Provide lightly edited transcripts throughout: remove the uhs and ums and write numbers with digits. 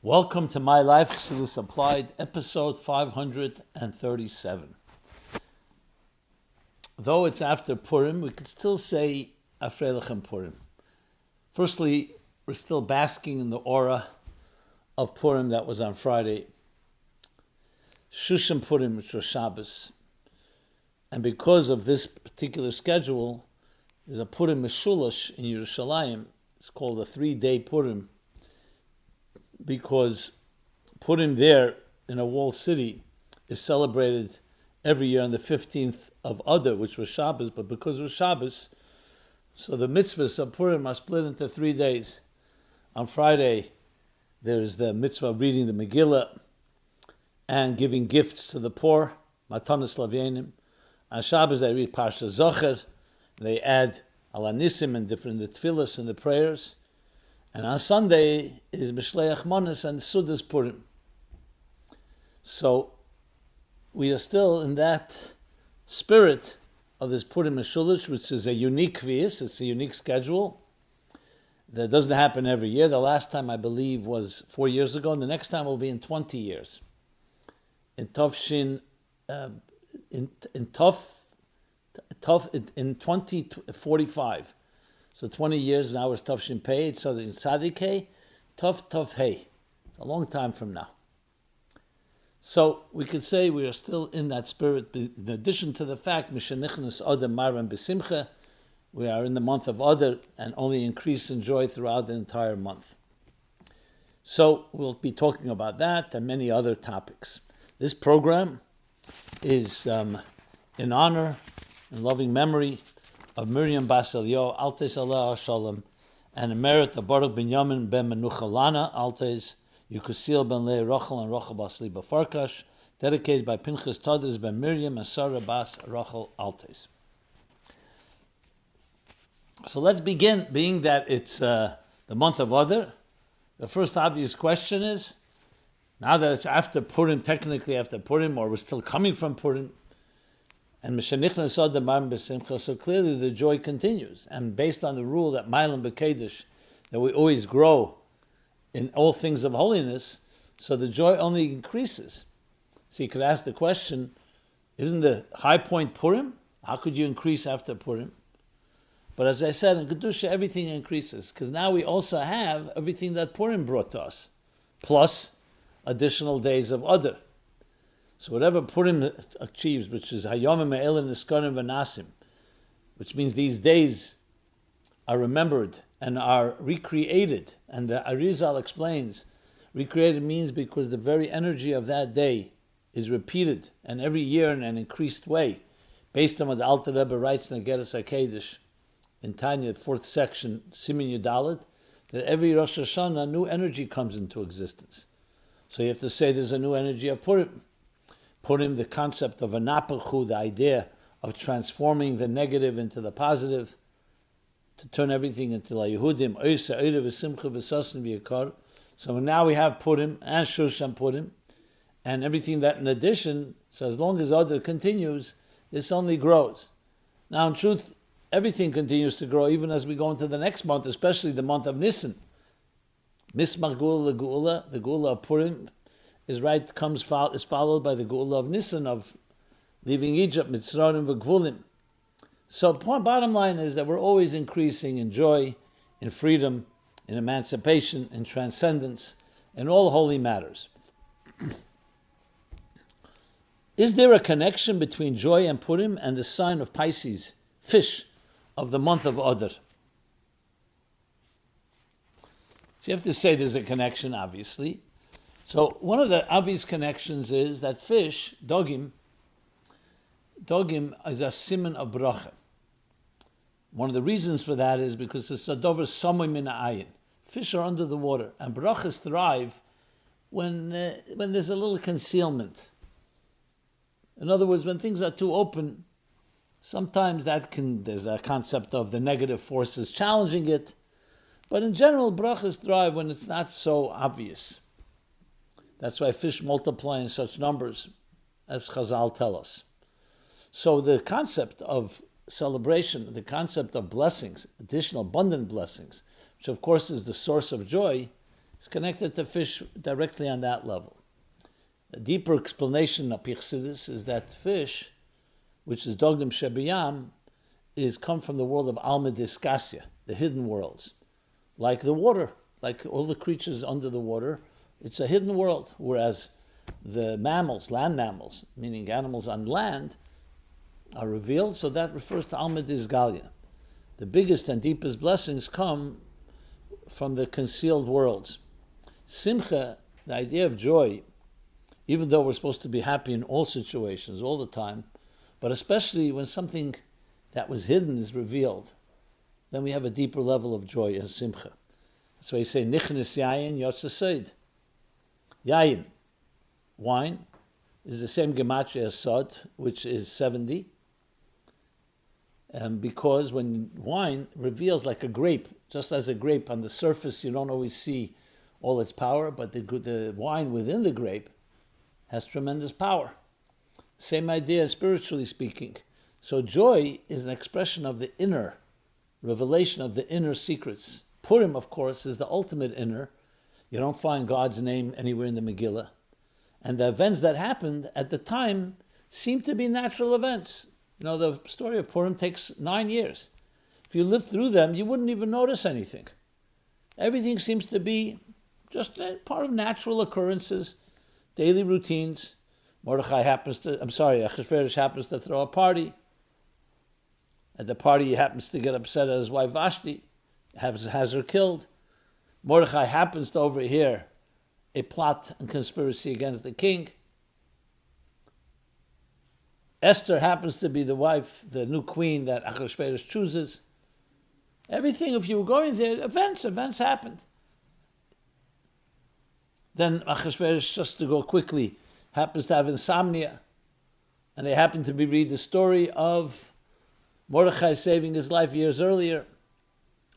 Welcome to MyLife Chassidus Applied, episode 537. Though it's after Purim, we could still say Afreilichem Purim. Firstly, we're still basking in the aura of Purim that was on Friday. Shushan Purim, which was Shabbos. And because of this particular schedule, there's a Purim Meshulash in Yerushalayim. It's called a 3-day Purim, because Purim there in a walled city is celebrated every year on the 15th of Adar, which was Shabbos, but because it was Shabbos, so the mitzvahs of Purim are split into 3 days. On Friday, there's the mitzvah of reading the Megillah and giving gifts to the poor, Matanos Lavyenim. On Shabbos, they read Parsha Zocher, they add Alanisim and different the tefillas and the prayers. And on Sunday is Shliach Monas and Sudas Purim. So we are still in that spirit of this Purim Meshulish, which is a unique kvias, it's a unique schedule that doesn't happen every year. The last time, I believe, was 4 years ago, and the next time will be in 20 years. In Tovshin, in 2045. So 20 years now is Tovshin Pei, so in Sadik Hey, Tov Hey. It's a long time from now. So we could say we are still in that spirit, in addition to the fact, Mishanichnas Adar Maran B'Simcha, we are in the month of Adar and only increase in joy throughout the entire month. So we'll be talking about that and many other topics. This program is in honor and loving memory of Miriam Bas Elio, Altes Allah Shalom, and in merit of Baruch Ben Yamin Ben Menuchalana, Altes, Yukusil Ben Lei Rachel and Rachel Bas Liba Farkash, dedicated by Pinchas Tadis Ben Miriam and Sarah Bas Rachel Altes. So let's begin, being that it's the month of Adar. The first obvious question is, now that it's after Purim, technically after Purim, or we're still coming from Purim, and Mishanichnas Adar Maran B'Simcha, so clearly the joy continues. And based on the rule that Mailam B'Kedesh, that we always grow in all things of holiness, so the joy only increases. So you could ask the question, isn't the high point Purim? How could you increase after Purim? But as I said, in Kedusha, everything increases, because now we also have everything that Purim brought to us, plus additional days of Adar. So whatever Purim achieves, which is Hayomim Me'elim Niskarim V'Nasim, which means these days are remembered and are recreated. And the Arizal explains, recreated means because the very energy of that day is repeated, and every year in an increased way, based on what the Alter Rebbe writes in the Geras HaKedesh, in Tanya, 4th section, Simin Yudalet, that every Rosh Hashanah, new energy comes into existence. So you have to say there's a new energy of Purim. Purim, the concept of anapachu, the idea of transforming the negative into the positive, to turn everything into la Yehudim, oisa, oira, v'simcha, v'sasin, v'yakar. So now we have Purim and Shushan Purim, and everything that in addition, so as long as Adar continues, this only grows. Now in truth, everything continues to grow even as we go into the next month, especially the month of Nissan. Mismach Geula, the Geula of Purim, is followed by the Geula of Nissan, of leaving Egypt, Mitzrayim v'Gvulim. So bottom line is that we're always increasing in joy, in freedom, in emancipation, in transcendence, in all holy matters. Is there a connection between joy and Purim and the sign of Pisces, fish, of the month of Adar? So you have to say there's a connection, obviously. So one of the obvious connections is that fish, dogim is a siman of bracha. One of the reasons for that is because it's a dover samay min ha'ayin. Fish are under the water, and brachas thrive when there's a little concealment. In other words, when things are too open, sometimes there's a concept of the negative forces challenging it, but in general, brachas thrive when it's not so obvious. That's why fish multiply in such numbers, as Chazal tell us. So the concept of celebration, the concept of blessings, additional abundant blessings, which of course is the source of joy, It's connected to fish directly on that level. A deeper explanation of Chassidus is that fish, which is Dogim Shebiyam, is come from the world of Alma Diskasia, the hidden worlds. Like the water, like all the creatures under the water, it's a hidden world, whereas the mammals, land mammals, meaning animals on land, are revealed, so that refers to Alma Disgalia. The biggest and deepest blessings come from the concealed worlds. Simcha, the idea of joy, even though we're supposed to be happy in all situations, all the time, but especially when something that was hidden is revealed, then we have a deeper level of joy as simcha. That's why you say, Nichnis Yayin Yotzeseid. Yayin, wine, is the same gematria as Sod, which is 70. Because when wine reveals like a grape, just as a grape on the surface, you don't always see all its power, but the wine within the grape has tremendous power. Same idea spiritually speaking. So joy is an expression of the inner, revelation of the inner secrets. Purim, of course, is the ultimate inner. You don't find God's name anywhere in the Megillah. And the events that happened at the time seem to be natural events. You know, the story of Purim takes 9 years. If you lived through them, you wouldn't even notice anything. Everything seems to be just a part of natural occurrences, daily routines. Mordechai Achashverosh happens to throw a party. At the party, he happens to get upset at his wife Vashti, has her killed. Mordechai happens to overhear a plot and conspiracy against the king. Esther happens to be the wife, the new queen that Achashverosh chooses. Everything, if you were going there, events happened. Then Achashverosh, just to go quickly, happens to have insomnia. And they happen to read the story of Mordechai saving his life years earlier.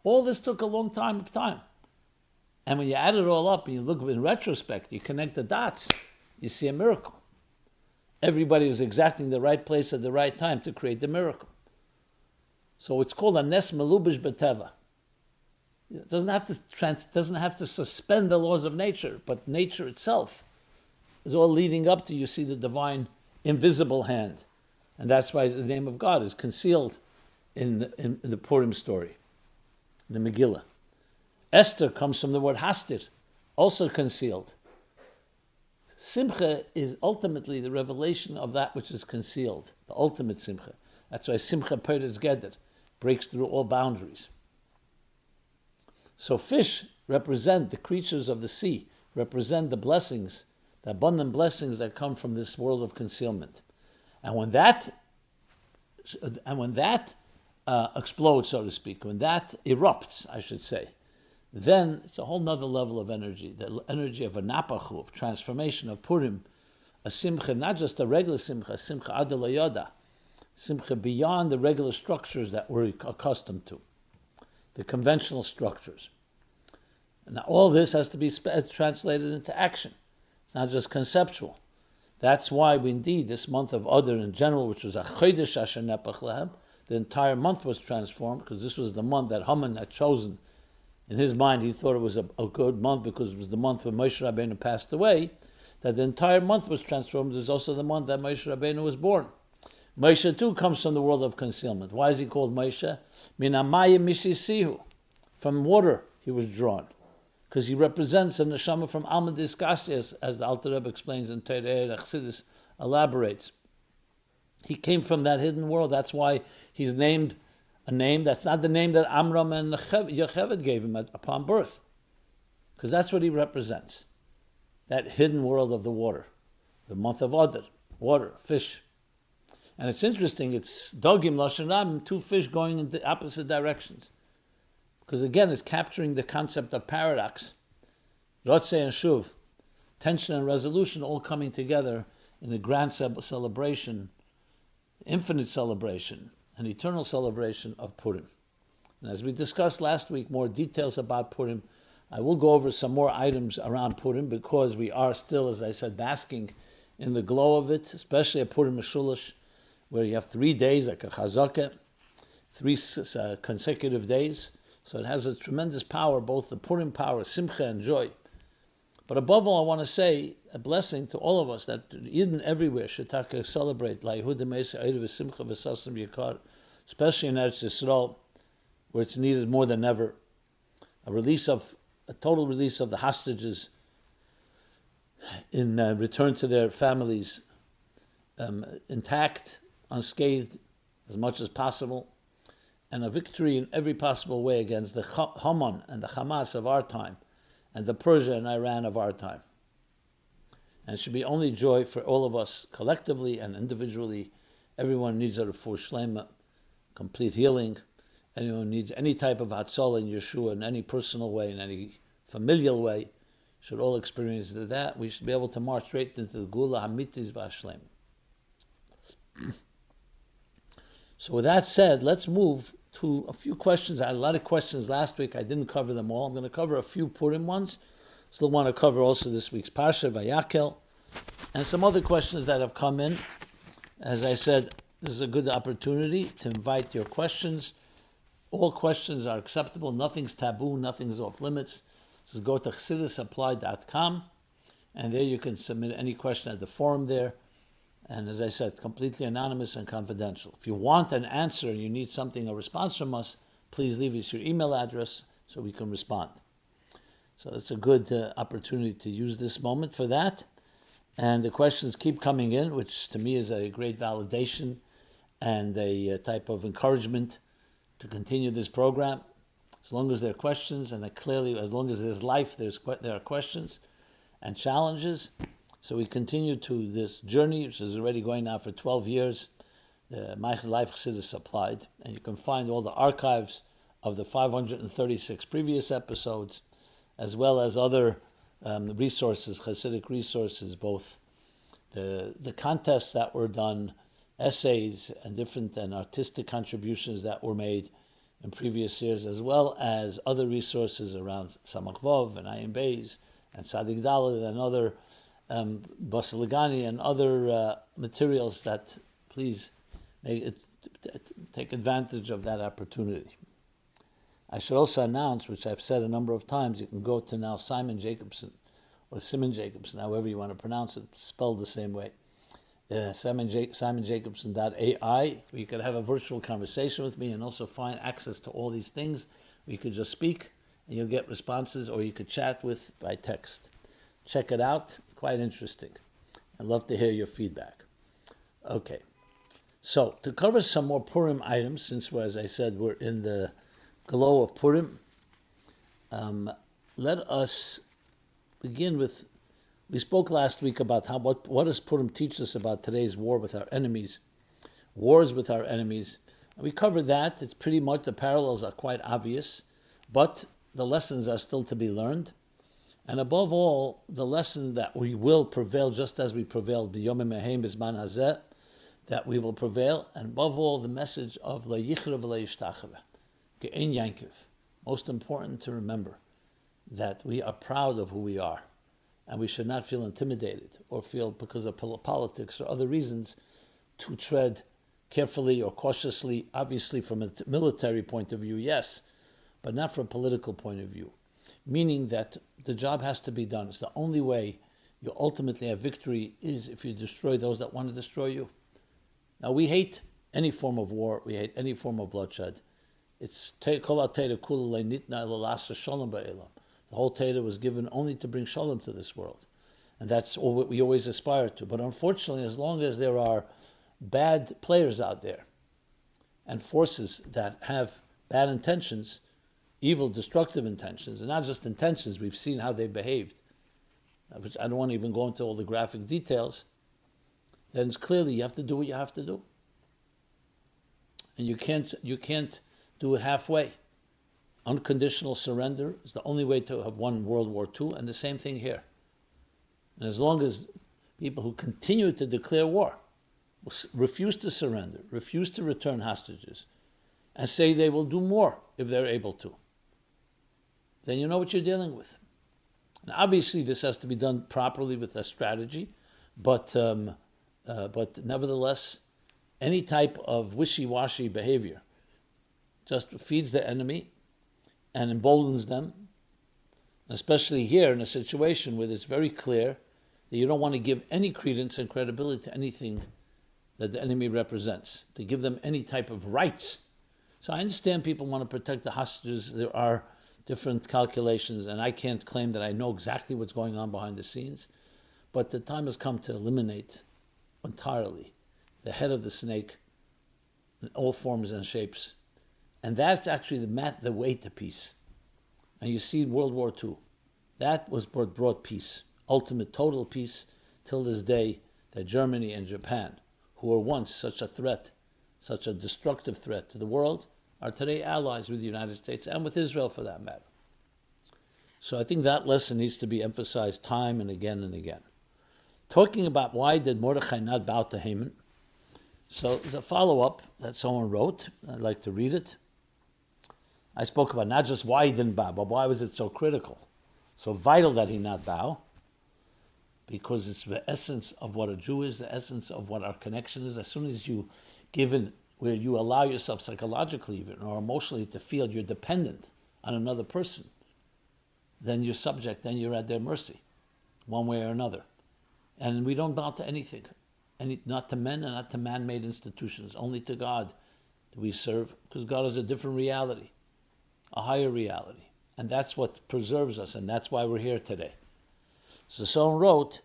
All this took a long time. And when you add it all up and you look in retrospect, you connect the dots, you see a miracle. Everybody was exactly in the right place at the right time to create the miracle. So it's called a nes melubish beteva. It doesn't have to suspend the laws of nature, but nature itself is all leading up to, you see, the divine invisible hand. And that's why the name of God is concealed in the Purim story, in the Megillah. Esther comes from the word hastir, also concealed. Simcha is ultimately the revelation of that which is concealed, the ultimate simcha. That's why simcha peretz geder, breaks through all boundaries. So fish represent the creatures of the sea, represent the blessings, the abundant blessings that come from this world of concealment. And when that explodes, so to speak, when that erupts, I should say, then it's a whole nother level of energy, the energy of a napachu, of transformation, of Purim, a simcha, not just a regular simcha, a simcha ad yoda, simcha beyond the regular structures that we're accustomed to, the conventional structures. Now all this has to be translated into action. It's not just conceptual. That's why indeed this month of Adar in general, which was a chodesh asher nepach lehem, the entire month was transformed, because this was the month that Haman had chosen. In his mind, he thought it was a good month because it was the month when Moshe Rabbeinu passed away, that the entire month was transformed. It was also the month that Moshe Rabbeinu was born. Moshe too comes from the world of concealment. Why is he called Moshe? Min hamayim mishisihu. From water he was drawn, because he represents a neshama from Alma Diskasias, as the Alter Rebbe explains in Torah, Chassidus elaborates. He came from that hidden world. That's why he's named a name that's not the name that Amram and Yocheved gave him upon birth, because that's what he represents, that hidden world of the water, the month of Adar, water, fish. And it's interesting, it's Dogim Lashon Ram, two fish going in the opposite directions, because again it's capturing the concept of paradox, Rotzeh and Shuv, tension and resolution all coming together in the grand celebration, infinite celebration, an eternal celebration of Purim. And as we discussed last week, more details about Purim. I will go over some more items around Purim, because we are still, as I said, basking in the glow of it, especially at Purim Meshulish, where you have 3 days, like a chazakah, 3 consecutive days. So it has a tremendous power, both the Purim power, simcha and joy, But above all, I want to say a blessing to all of us that Eden everywhere should celebrate, especially in Eretz Yisrael, where it's needed more than ever. A total release of the hostages in return to their families, intact, unscathed, as much as possible, and a victory in every possible way against the Haman and the Hamas of our time, and the Persia and Iran of our time. And it should be only joy for all of us, collectively and individually. Everyone needs a refuah shlema, complete healing. Anyone needs any type of hatzalah in Yeshua in any personal way, in any familial way, should all experience that. We should be able to march straight into the Gula Hamitis Vashlem. So with that said, let's move to a few questions. I had a lot of questions last week. I didn't cover them all. I'm going to cover a few Purim ones. Still want to cover also this week's Parsha, Vayakel, and some other questions that have come in. As I said, this is a good opportunity to invite your questions. All questions are acceptable. Nothing's taboo. Nothing's off limits. Just go to chasidusapplied.com, and there you can submit any question at the forum there. And as I said, completely anonymous and confidential. If you want an answer and you need something, a response from us, please leave us your email address so we can respond. So it's a good opportunity to use this moment for that. And the questions keep coming in, which to me is a great validation and a type of encouragement to continue this program. As long as there are questions, and clearly as long as there's life, there are questions and challenges. So we continue to this journey, which is already going now for 12 years, the MyLife Chassidus Applied. And you can find all the archives of the 536 previous episodes, as well as other resources, Hasidic resources, both the contests that were done, essays, and different and artistic contributions that were made in previous years, as well as other resources around Samach Vov and Ayin Beis and Sadik Daled and other Basaligani and other materials that please take advantage of that opportunity. I should also announce, which I've said a number of times, you can go to now Simon Jacobson, or Simon Jacobson, however you want to pronounce it, spelled the same way. SimonJacobson.ai. You could have a virtual conversation with me and also find access to all these things. You could just speak and you'll get responses, or you could chat with by text. Check it out. Quite interesting. I'd love to hear your feedback. Okay. So to cover some more Purim items, since as I said, we're in the glow of Purim, let us begin with, we spoke last week about what does Purim teach us about today's war with our enemies, wars with our enemies. And we covered that. It's pretty much, the parallels are quite obvious, but the lessons are still to be learned. And above all, the lesson that we will prevail just as we prevailed, b'yomim ehem b'zman hazeh, that we will prevail. And above all, the message of la yichra v'la yishtachava, ge'en yankiv. Most important to remember that we are proud of who we are. And we should not feel intimidated or feel, because of politics or other reasons, to tread carefully or cautiously, obviously from a military point of view, yes, but not from a political point of view. Meaning that the job has to be done. It's the only way you ultimately have victory is if you destroy those that want to destroy you. Now we hate any form of war. We hate any form of bloodshed. It's the whole Torah was given only to bring shalom to this world. And that's all we always aspire to. But unfortunately, as long as there are bad players out there and forces that have bad intentions, evil, destructive intentions, and not just intentions, we've seen how they behaved, which I don't want to even go into all the graphic details, then it's clearly you have to do what you have to do. And you can't do it halfway. Unconditional surrender is the only way to have won World War II, and the same thing here. And as long as people who continue to declare war, refuse to surrender, refuse to return hostages, and say they will do more if they're able to, then you know what you're dealing with. And obviously this has to be done properly with a strategy, but nevertheless, any type of wishy-washy behavior just feeds the enemy and emboldens them. especially here in a situation where it's very clear that you don't want to give any credence and credibility to anything that the enemy represents, to give them any type of rights. So I understand people want to protect the hostages. There are different calculations, and I can't claim that I know exactly what's going on behind the scenes, but the time has come to eliminate entirely the head of the snake in all forms and shapes. And that's actually the way to peace. And you see in World War II, that was what brought peace, ultimate total peace, till this day, that Germany and Japan, who were once such a threat, such a destructive threat to the world, are today allies with the United States and with Israel for that matter. So I think that lesson needs to be emphasized time and again and again. Talking about why did Mordechai not bow to Haman, so there's a follow-up that someone wrote. I'd like to read it. I spoke about not just why he didn't bow, but why was it so critical, so vital that he not bow, because it's the essence of what a Jew is, the essence of what our connection is. As soon as you give in, where you allow yourself psychologically even, or emotionally to feel you're dependent on another person, then you're subject, then you're at their mercy, one way or another. And we don't bow to anything, not to men and not to man-made institutions, only to God do we serve, because God is a different reality, a higher reality. And that's what preserves us, and that's why we're here today. So someone wrote,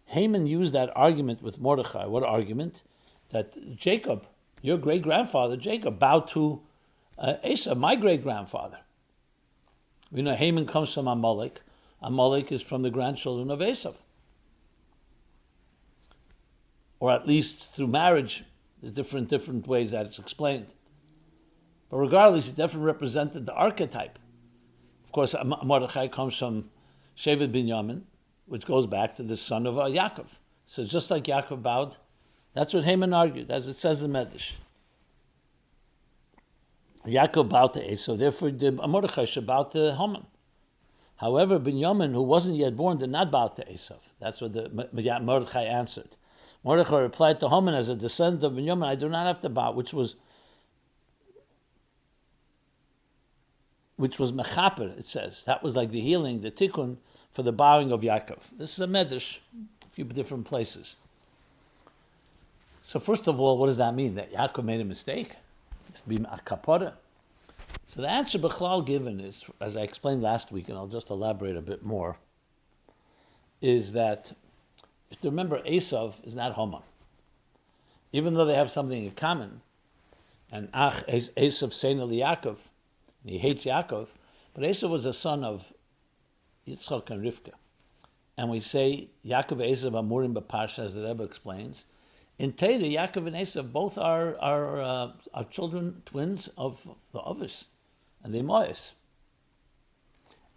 Haman used that argument with Mordechai. What argument? That Jacob, your great-grandfather, Jacob, bowed to Esau, my great-grandfather. We know Haman comes from Amalek. Amalek is from the grandchildren of Esau. Or at least through marriage, there's different ways that it's explained. But regardless, he definitely represented the archetype. Of course, Mordechai comes from Shevet Binyamin, which goes back to the son of Yaakov. So just like Yaakov bowed, that's what Haman argued, as it says in Medrash. Yaakov bowed to Esau, therefore Mordechai should bow to Haman. However, Binyamin, who wasn't yet born, did not bow to Esau. That's what Mordechai answered. Mordechai replied to Haman, as a descendant of Binyamin, I do not have to bow, which was mechaper, it says. That was like the healing, the tikkun, for the bowing of Yaakov. This is a medrash, a few different places. So first of all, what does that mean? That Yaakov made a mistake? It's to be a kapara? So the answer Bechlal given is, as I explained last week, and I'll just elaborate a bit more, is that, if you remember, Esau is not Haman. Even though they have something in common, and Esau Seina Yaakov, and he hates Yaakov, but Esau was a son of Yitzchak and Rivka. And we say, Yaakov and Esau Amurim B'Parsha, as the Rebbe explains. In Torah, Yaakov and Esau both are children, twins of the Ovis, and the Mois.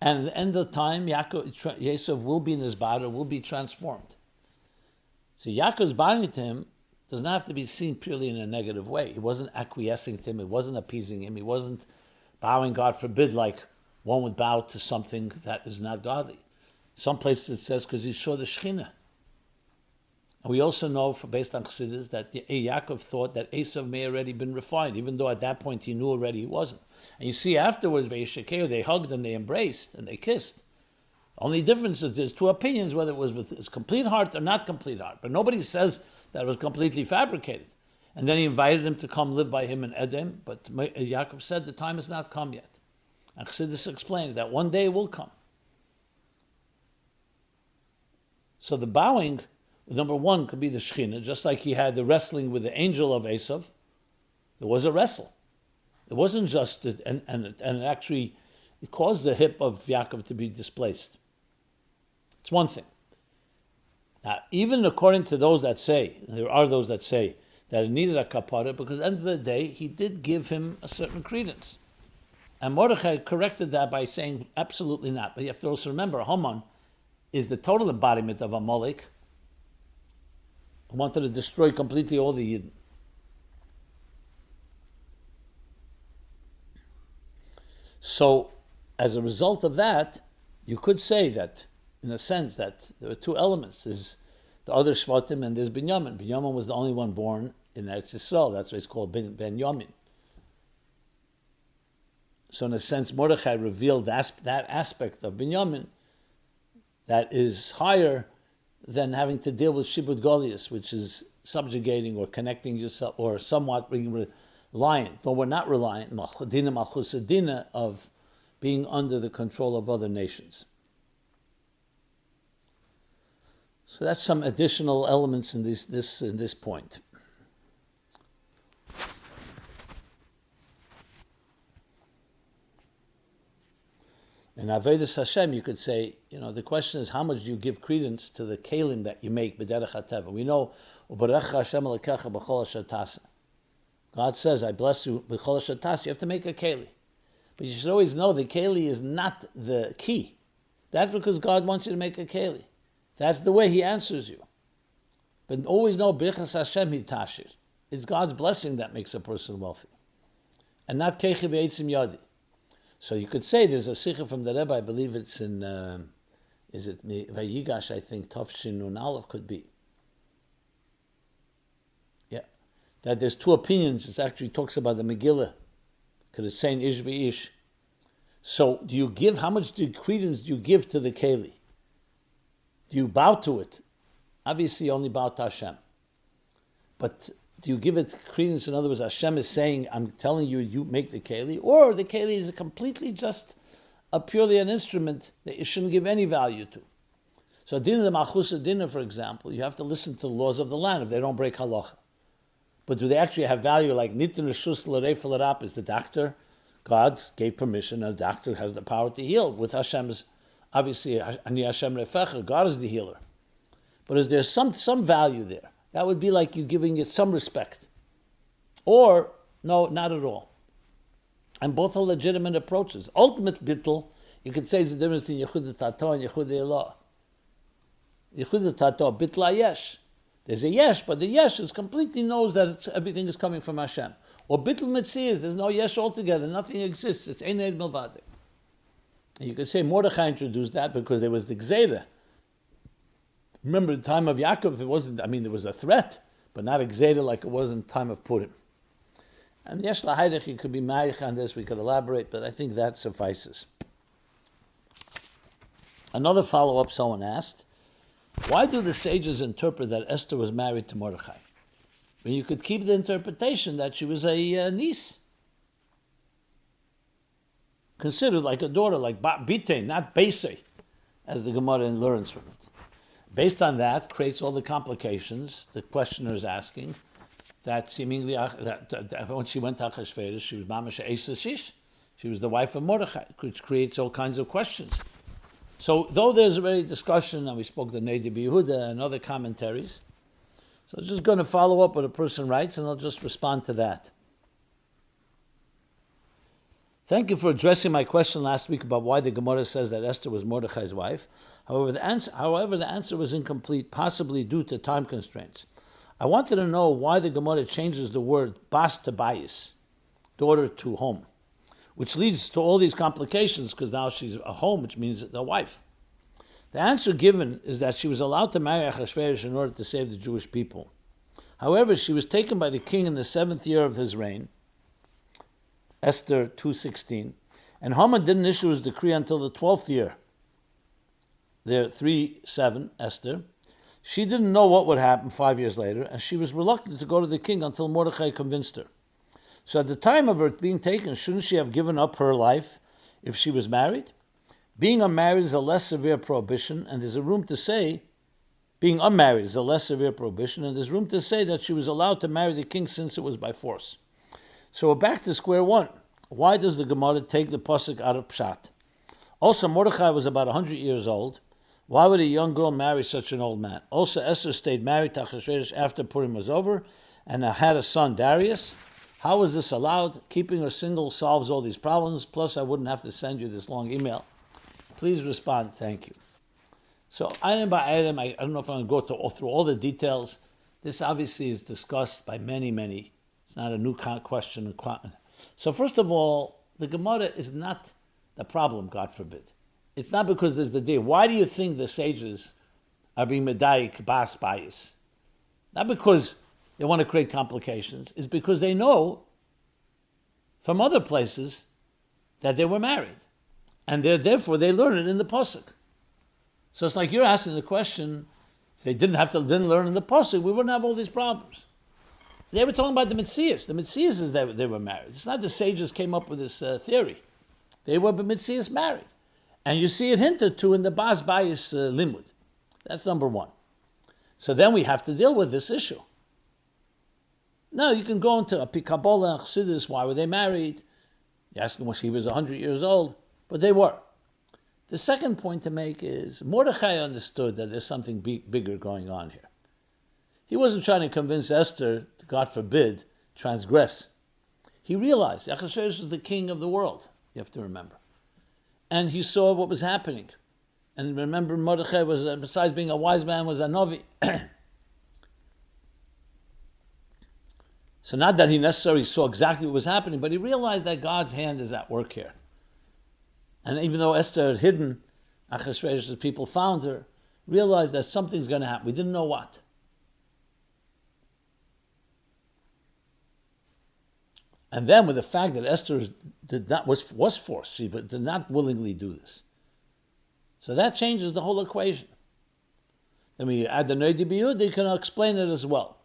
And at the end of the time, Esau will be in his body, will be transformed. So Yaakov's bowing to him does not have to be seen purely in a negative way. He wasn't acquiescing to him, he wasn't appeasing him, he wasn't bowing, God forbid, like one would bow to something that is not godly. Some places it says because he saw the Shekhinah. And we also know, based on Chassidus, that Yaakov thought that Esau may already been refined, even though at that point he knew already he wasn't. And you see afterwards, they hugged and they embraced and they kissed. Only difference is there's two opinions, whether it was with his complete heart or not complete heart. But nobody says that it was completely fabricated. And then he invited him to come live by him in Edom, but Yaakov said the time has not come yet. And Chassidus explains that one day it will come. So the bowing, number one, could be the Shekhinah, just like he had the wrestling with the angel of Esau. There was a wrestle. It wasn't just, and it actually it caused the hip of Yaakov to be displaced. It's one thing. Now, even according to those that say, there are those that say that it needed a kapara, because at the end of the day, he did give him a certain credence. And Mordechai corrected that by saying, absolutely not. But you have to also remember, Haman is the total embodiment of Amalek, who wanted to destroy completely all the Yidden. So, as a result of that, you could say that, in a sense, that there were two elements. There's the other Shvatim and there's Binyamin. Binyamin was the only one born in Eretz Yisrael. That's why it's called Ben Yamin. So in a sense, Mordechai revealed that aspect of Binyamin that is higher than having to deal with Shibud Goliath, which is subjugating or connecting yourself, or somewhat being reliant, though we're not reliant, Malchudina Malchusadina, of being under the control of other nations. So that's some additional elements in this point. In Avodas Hashem, you could say, the question is, how much do you give credence to the kelim that you make b'derech hateva? We know, u'barecha Hashem alekecha b'chol hashatasa. God says, I bless you b'chol hashatasa. You have to make a keli. But you should always know the keli is not the key. That's because God wants you to make a keli. That's the way He answers you. But always know, b'chas Hashem hitashir. It's God's blessing that makes a person wealthy, and not kechi v'eitzim yadi. So you could say there's a sikha from the Rebbe, I believe it's in, is it Vayigash, I think, Tafshin Nun Aleph could be. Yeah. That there's two opinions. It actually talks about the Megillah, because it's saying Ish v'ish. So how much credence do you give to the Keli? Do you bow to it? Obviously, you only bow to Hashem. But do you give it credence? In other words, Hashem is saying, I'm telling you, you make the Keli, or the Keli is completely just purely an instrument that you shouldn't give any value to. So Din the Malchusa Dinner, for example, you have to listen to the laws of the land if they don't break halacha. But do they actually have value? Like Nitin Rishus L'Reif L'Rap is the doctor. God gave permission, and the doctor has the power to heal. With Hashem's, obviously, Ani Hashem Refecha, God is the healer. But is there some value there? That would be like you giving it some respect. Or, no, not at all. And both are legitimate approaches. Ultimate bittul, you could say, is the difference between Yechud Tato and Yechud Elah. Yechud Tato, bitla yesh. There's a yesh, but the yesh completely knows that everything is coming from Hashem. Or bittul mitzvah, there's no yesh altogether, nothing exists. It's ein ed milvade. And you could say Mordechai introduced that because there was the gzeira. Remember, the time of Yaakov, there was a threat, but not a gzeira like it was in the time of Purim. And yesh lahaydech, you could be ma'ich on this, we could elaborate, but I think that suffices. Another follow-up someone asked, why do the sages interpret that Esther was married to Mordechai? When you could keep the interpretation that she was a niece. Considered like a daughter, like Bite, not Beisei, as the Gemara learns from it. Based on that, creates all the complications the questioner is asking, that seemingly that when she went to Achashverosh, she was Mamash Eisashish, she was the wife of Mordechai, which creates all kinds of questions. So, though there's already discussion, and we spoke the Nei D'Bi Yehuda and other commentaries, so I'm just going to follow up what a person writes, and I'll just respond to that. Thank you for addressing my question last week about why the Gemara says that Esther was Mordechai's wife. However, the answer was incomplete, possibly due to time constraints. I wanted to know why the Gemara changes the word bas to bayis, daughter to home, which leads to all these complications because now she's a home, which means the wife. The answer given is that she was allowed to marry Achashverosh in order to save the Jewish people. However, she was taken by the king in the 7th year of his reign, Esther 2:16, and Haman didn't issue his decree until the 12th year. There, 3:7, Esther. She didn't know what would happen 5 years later, and she was reluctant to go to the king until Mordechai convinced her. So at the time of her being taken, shouldn't she have given up her life if she was married? Being unmarried is a less severe prohibition, and there's a room to say, being unmarried is a less severe prohibition, and there's room to say that she was allowed to marry the king since it was by force. So we're back to square one. Why does the Gemara take the pasuk out of Pshat? Also, Mordechai was about 100 years old. Why would a young girl marry such an old man? Also, Esther stayed married to Achashverosh after Purim was over and had a son, Darius. How is this allowed? Keeping her single solves all these problems. Plus, I wouldn't have to send you this long email. Please respond. Thank you. So, item by item, I don't know if I'm going to go through all the details. This obviously is discussed by many. It's not a new question. So first of all, the Gemara is not the problem, God forbid. It's not because there's the day. Why do you think the sages are being medayik bas bayis? Not because they want to create complications. It's because they know from other places that they were married. And therefore they learn it in the Pasuk. So it's like you're asking the question, if they didn't learn in the Pasuk, we wouldn't have all these problems. They were talking about the Metzias. The Metzias is that they were married. It's not the sages came up with this theory. They were Metzias married. And you see it hinted to in the Bas Bayis Limud. That's number one. So then we have to deal with this issue. Now you can go into a Kabbalah and Chassidus. Why were they married? You ask him, he was 100 years old, but they were. The second point to make is Mordechai understood that there's something bigger going on here. He wasn't trying to convince Esther to, God forbid, transgress. He realized Achashverosh was the king of the world, you have to remember. And he saw what was happening. And remember, Mordechai was, besides being a wise man, was a Novi. So not that he necessarily saw exactly what was happening, but he realized that God's hand is at work here. And even though Esther had hidden Achashverosh, people found her, realized that something's going to happen. We didn't know what. And then with the fact that Esther was forced, she did not willingly do this. So that changes the whole equation. Then when you add the Noidi Biyud, you can explain it as well.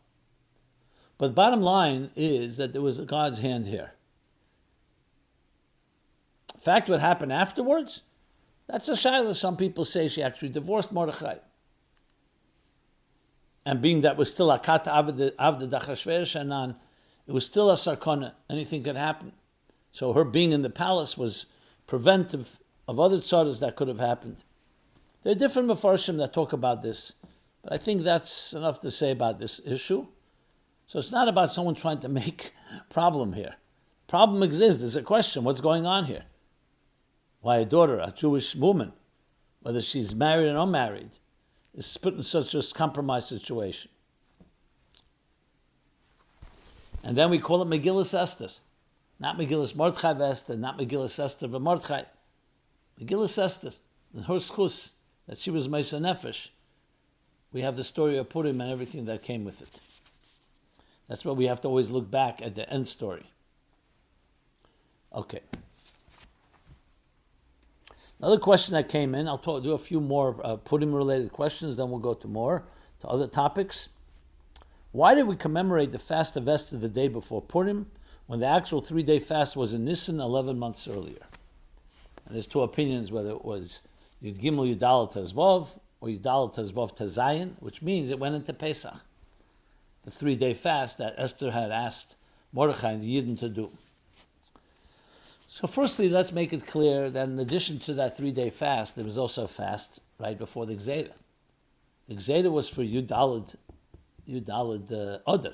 But bottom line is that there was God's hand here. In fact, what happened afterwards, that's a shayla. Some people say she actually divorced Mordechai. And being that was still a kat avda Achashverosh Anan, it was still a sakana. Anything could happen. So her being in the palace was preventive of other tzaras that could have happened. There are different mafarshim that talk about this, but I think that's enough to say about this issue. So it's not about someone trying to make problem here. Problem exists. There's a question. What's going on here? Why a daughter, a Jewish woman, whether she's married or unmarried, is put in such a compromised situation? And then we call it Megillas Esther. Not Megillas Mordechai Esther, not Megillas Esther of Mordechai. Megillas Esther, and her schus, that she was Meisa Nefesh. We have the story of Purim and everything that came with it. That's why we have to always look back at the end story. Okay. Another question that came in, I'll do a few more Purim-related questions, then we'll go to other topics. Why did we commemorate the Fast of Esther the day before Purim, when the actual 3-day fast was in Nissan 11 months earlier? And there's two opinions, whether it was Yud Gimel Yudal Tezvov or Yudal Tezvov Tezayin, which means it went into Pesach, the 3-day fast that Esther had asked Mordechai and the Yidden to do. So firstly, let's make it clear that in addition to that 3-day fast, there was also a fast right before the Gzeda. The Gzeda was for Yudalid Adar.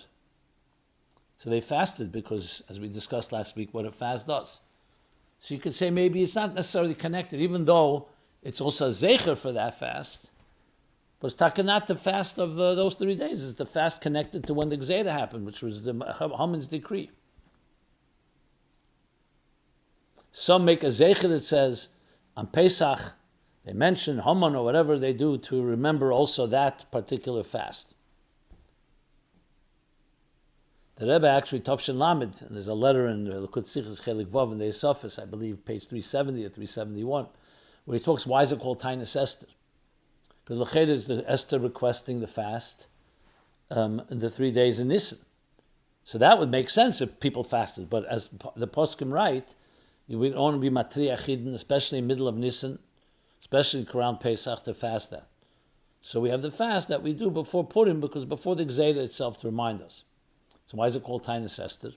So they fasted because, as we discussed last week, what a fast does. So you could say maybe it's not necessarily connected, even though it's also a zecher for that fast. But it's takanat the fast of those 3 days. It's the fast connected to when the Gzeda happened, which was the Haman's decree. Some make a zecher that says, on Pesach, they mention Haman or whatever they do to remember also that particular fast. The Rebbe actually, Tavshin Lamed, and there's a letter in Lekut Sichos Chelik Vav in the Esophagus, I believe, page 370 or 371, where he talks, why is it called Tainus Esther? Because L'ched is the Esther requesting the fast in the 3 days in Nissan. So that would make sense if people fasted. But as the poskim write, you would only be Matriach Hidden, especially in the middle of Nissan, especially around Pesach, to fast that. So we have the fast that we do before Purim, because before the Gzeda itself to remind us. So why is it called Tainus Esther?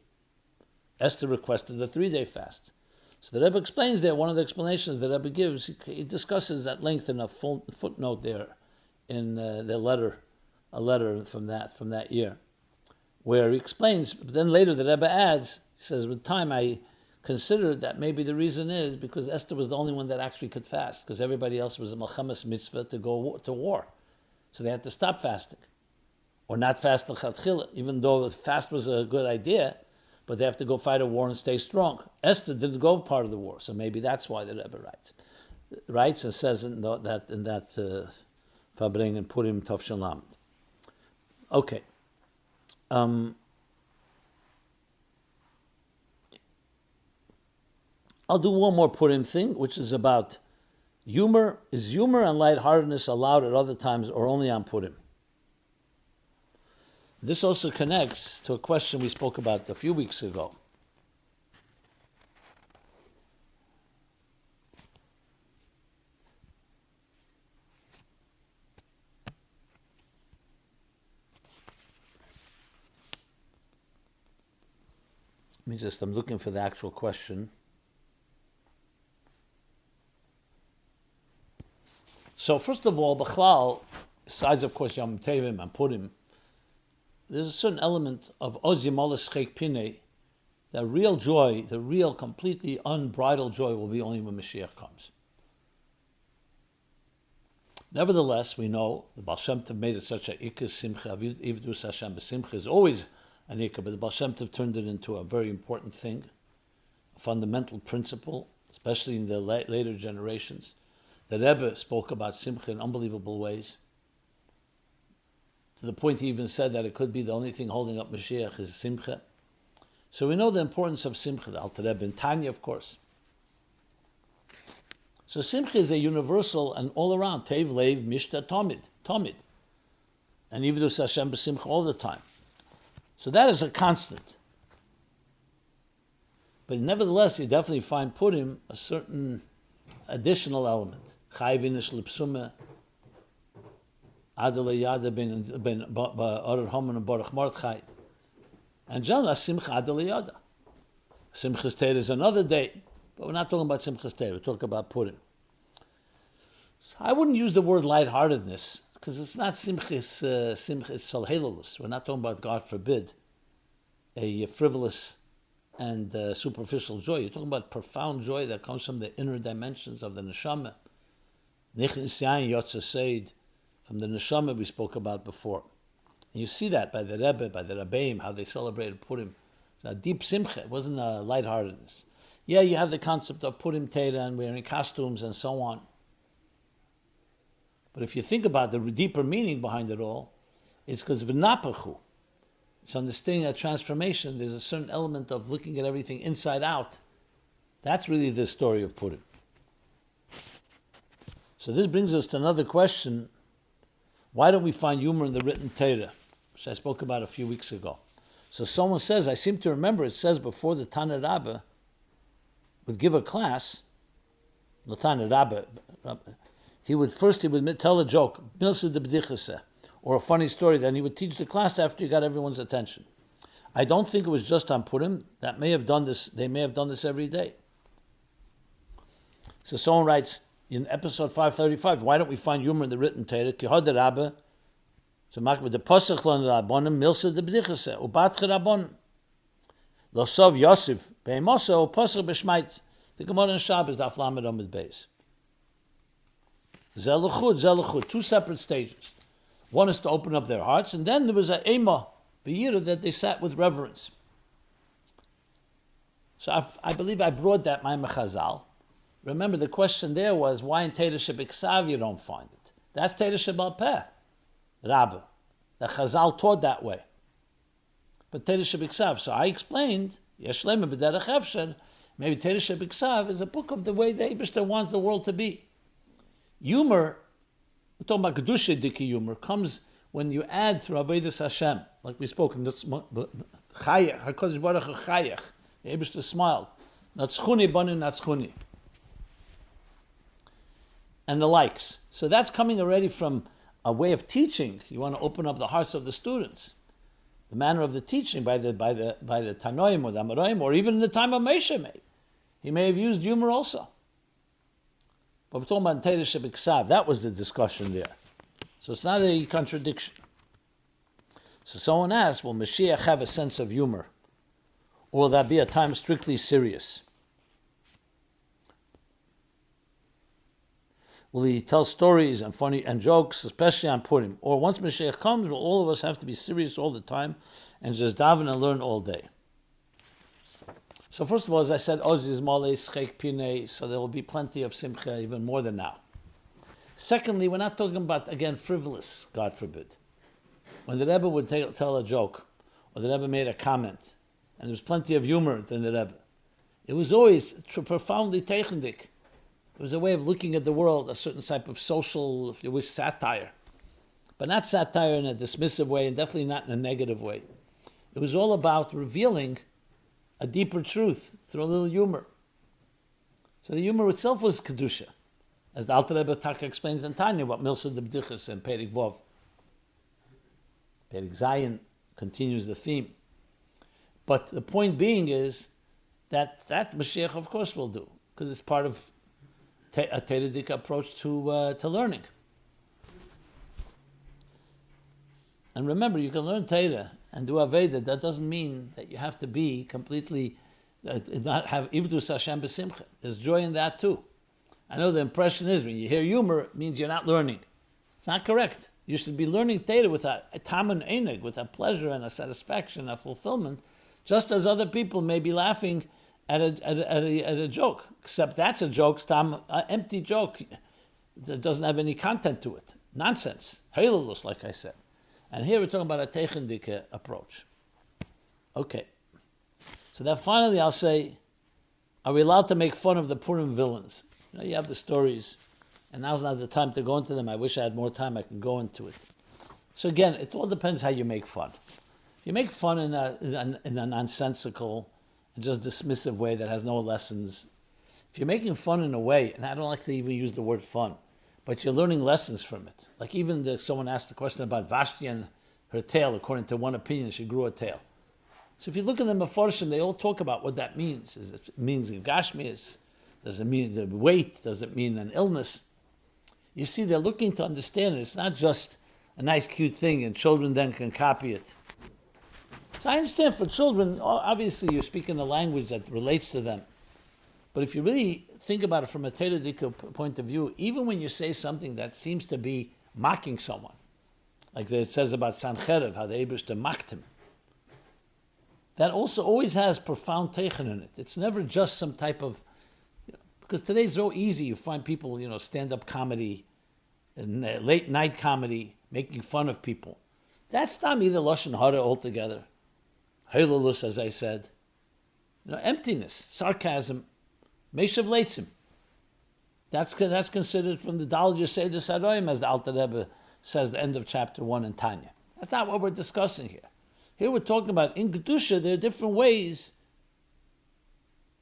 Esther requested the 3-day fast. So the Rebbe explains there, one of the explanations the Rebbe gives, he discusses at length in a full footnote there in the letter, a letter from that year, where he explains, but then later the Rebbe adds, he says, with time I considered that maybe the reason is because Esther was the only one that actually could fast, because everybody else was a Melchemes mitzvah to go to war. So they had to stop fasting. Or not fast l'chatchila, even though the fast was a good idea, but they have to go fight a war and stay strong. Esther didn't go part of the war, so maybe that's why the Rebbe writes and says in that Fabring and Purim Tavshin Lamed. Okay. I'll do one more Purim thing, which is about humor. Is humor and light-heartedness allowed at other times or only on Purim? This also connects to a question we spoke about a few weeks ago. I'm looking for the actual question. So first of all, B'chlal, besides of course Yom Tevim and Purim, there's a certain element of Oz Yimolas Chek Pinei, that real joy, the real completely unbridled joy will be only when Moshiach comes. Nevertheless, we know the Baal Shem Tov made it such a Ikar Simcha, Ivdus Hashem B'Simcha is always an Ikar, but the Baal Shem Tov turned it into a very important thing, a fundamental principle, especially in the later generations. The Rebbe spoke about Simcha in unbelievable ways, to the point he even said that it could be the only thing holding up Moshiach is Simcha. So we know the importance of Simcha, the Alter Rebbe and Tanya, of course. So Simcha is a universal and all around, Tev Leiv Mishta Tomid. And Yivdus Hashem B'Simcha all the time. So that is a constant. But nevertheless, you definitely find Purim a certain additional element. Chayvinish Lipsume, Adar Yada ben Haman and Baruch Mordechai. And John Simcha Adar Yada. Simchas Torah is another day, but we're not talking about Simchas Torah, we're talking about Purim. So I wouldn't use the word light-heartedness, because it's not Simchas Salhelulus. We're not talking about, God forbid, a frivolous and superficial joy. You're talking about profound joy that comes from the inner dimensions of the neshama. Nichnis Yain Yotze Seid, from the neshama we spoke about before. And you see that by the Rebbe, by the Rabbeim, how they celebrated Purim. It's a deep simcha. It wasn't a lightheartedness. Yeah, you have the concept of Purim Torah and wearing costumes and so on. But if you think about the deeper meaning behind it all, it's because of v'napachu. It's understanding that transformation. There's a certain element of looking at everything inside out. That's really the story of Purim. So this brings us to another question. Why don't we find humor in the written Torah, which I spoke about a few weeks ago? So someone says, I seem to remember it says before the Tana Rabbah would give a class, the Tana Rabbah, he would tell a joke, or a funny story, then he would teach the class after he got everyone's attention. I don't think it was just on Purim. They may have done this every day. So someone writes, in episode 535, why don't we find humor in the written Torah? Kihod Rabba, so with the Pasach Lon Rabbonim, Milsa de B'dichase, Ubatche Rabbonim. Losov Yosef, Be'imosa, Pasach B'shmaitz. The Gemara in Shabbos, Daf Lamed Amud Beis. Zeluchud, two separate stages. One is to open up their hearts, and then there was a Ema, V'yira, that they sat with reverence. So I believe I brought that Maimah Chazal. Remember, the question there was, why in Torah Shebiksav you don't find it? That's Torah Shebal Peh, Rabbi. The Chazal taught that way. But Torah Shebiksav, so I explained, Yeshlema B'derech Efsher, maybe Torah Shebiksav is a book of the way the Eibishter wants the world to be. Humor, we're talking about Kedusha Diki humor, comes when you add through Avodas Hashem, like we spoke in this Chayach, HaKadosh Baruch Hu Chayach, the Eibishter smiled. Natzchuni banu natzchuni. And the likes. So that's coming already from a way of teaching. You want to open up the hearts of the students. The manner of the teaching by the Tanoim or the Amoraim, or even in the time of Moshe, maybe. He may have used humor also. But we're talking about Torah Shebiksav. That was the discussion there. So it's not a contradiction. So someone asked, will Mashiach have a sense of humor? Or will that be a time strictly serious? Will he tell stories and funny and jokes, especially on Purim? Or once Moshiach comes, will all of us have to be serious all the time and just daven and learn all day? So first of all, as I said, Oziz Malei Schek Pinei, so there will be plenty of Simcha, even more than now. Secondly, we're not talking about, again, frivolous, God forbid. When the Rebbe would tell a joke, or the Rebbe made a comment, and there was plenty of humor in the Rebbe, It was always profoundly technic. It was a way of looking at the world, a certain type of social, if you wish, satire. But not satire in a dismissive way, and definitely not in a negative way. It was all about revealing a deeper truth through a little humor. So the humor itself was Kedusha, as the Alter Rebbe Taka explains in Tanya, what Milsa de B'dichas and Perik Vov. Perik Zayin continues the theme. But the point being is that Moshiach, of course, will do, because it's part of a Teidic approach to learning. And remember, you can learn Torah and do Aveda. That doesn't mean that you have to be completely, not have Ivdus Hashem B'simcha. There's joy in that too. I know the impression is when you hear humor, it means you're not learning. It's not correct. You should be learning Torah with a tam and eneg, with a pleasure and a satisfaction, a fulfillment, just as other people may be laughing at a joke. Except that's a joke, an empty joke that doesn't have any content to it. Nonsense. Halilus, like I said. And here we're talking about a technical approach. Okay. So then finally I'll say, are we allowed to make fun of the Purim villains? You have the stories, and now's not the time to go into them. I wish I had more time, I could go into it. So again, it all depends how you make fun. If you make fun in a nonsensical and just dismissive way that has no lessons, if you're making fun in a way, and I don't like to even use the word fun, but you're learning lessons from it. Like even someone asked a question about Vashti and her tail. According to one opinion, she grew a tail. So if you look at the Mefarshim, they all talk about what that means. It means Gashmias. Does it mean the weight? Does it mean an illness? You see, they're looking to understand it. It's not just a nice, cute thing, and children then can copy it. So I understand for children, obviously you're speaking a language that relates to them. But if you really think about it from a Teidic point of view, even when you say something that seems to be mocking someone, like it says about Sancherev, how the Eibishter mocked him, that also always has profound teichen in it. It's never just some type of, because today's so easy. You find people, stand-up comedy, and late night comedy, making fun of people. That's not either lashon hara altogether. Halilus, as I said, emptiness, sarcasm, meshav leitzim. That's considered from the Dal Yosei de Saroim, as the Alter Rebbe says, the end of chapter 1 in Tanya. That's not what we're discussing here. Here we're talking about in Kedusha, there are different ways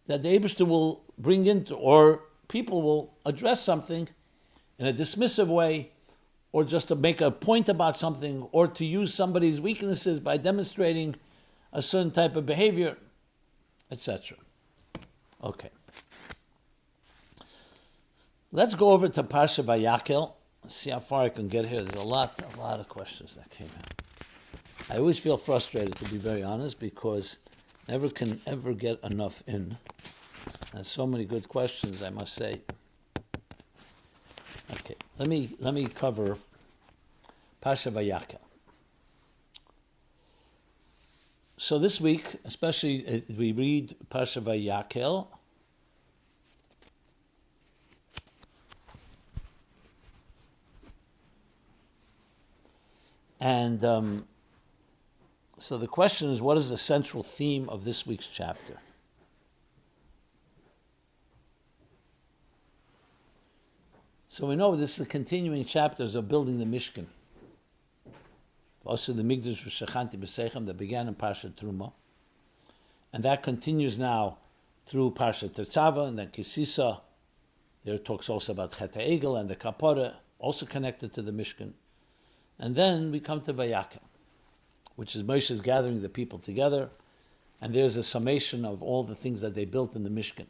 that the Eibishter will bring into, or people will address something in a dismissive way, or just to make a point about something, or to use somebody's weaknesses by demonstrating a certain type of behavior, etc. Okay. Let's go over to Parsha Vayakel. See how far I can get here. There's a lot of questions that came in. I always feel frustrated, to be very honest, because never can ever get enough in. There's so many good questions, I must say. Okay, let me cover Parsha Vayakel. So this week, especially, we read Parsha Vayakel. And so the question is, what is the central theme of this week's chapter? So we know this is the continuing chapters of building the Mishkan. Also the Migdash V'Shachanti B'Seichem that began in Parshat Truma. And that continues now through Parshat Tetzava and then Kisisa. There it talks also about Chet HaEgel and the Kapara, also connected to the Mishkan. And then we come to Vayakel, which is Moshe's gathering the people together, and there's a summation of all the things that they built in the Mishkan.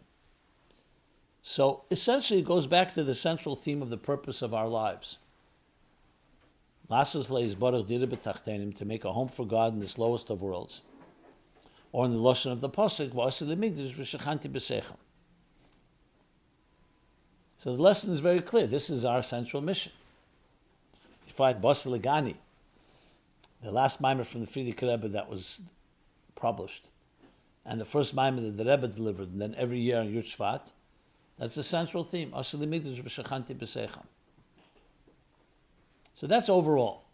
So essentially it goes back to the central theme of the purpose of our lives. To make a home for God in this lowest of worlds. Or in the lashon of the pasuk, so the lesson is very clear. This is our central mission. You find Basaligani, the last mimer from the Frierdiker Rebbe that was published, and the first mimer that the Rebbe delivered, and then every year on Yud Shvat, that's the central theme. So that's overall.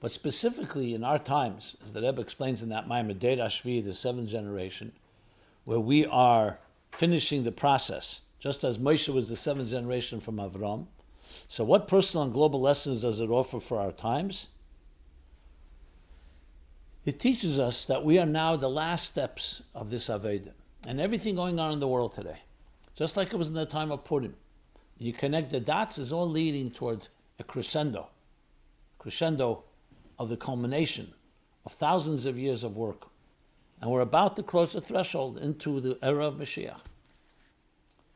But specifically in our times, as the Rebbe explains in that mimer, Deir Ashvi, the seventh generation, where we are finishing the process, just as Moshe was the seventh generation from Avram. So what personal and global lessons does it offer for our times? It teaches us that we are now the last steps of this Aveda, and everything going on in the world today, just like it was in the time of Purim. You connect the dots, is all leading towards a crescendo of the culmination of thousands of years of work. And we're about to cross the threshold into the era of Moshiach.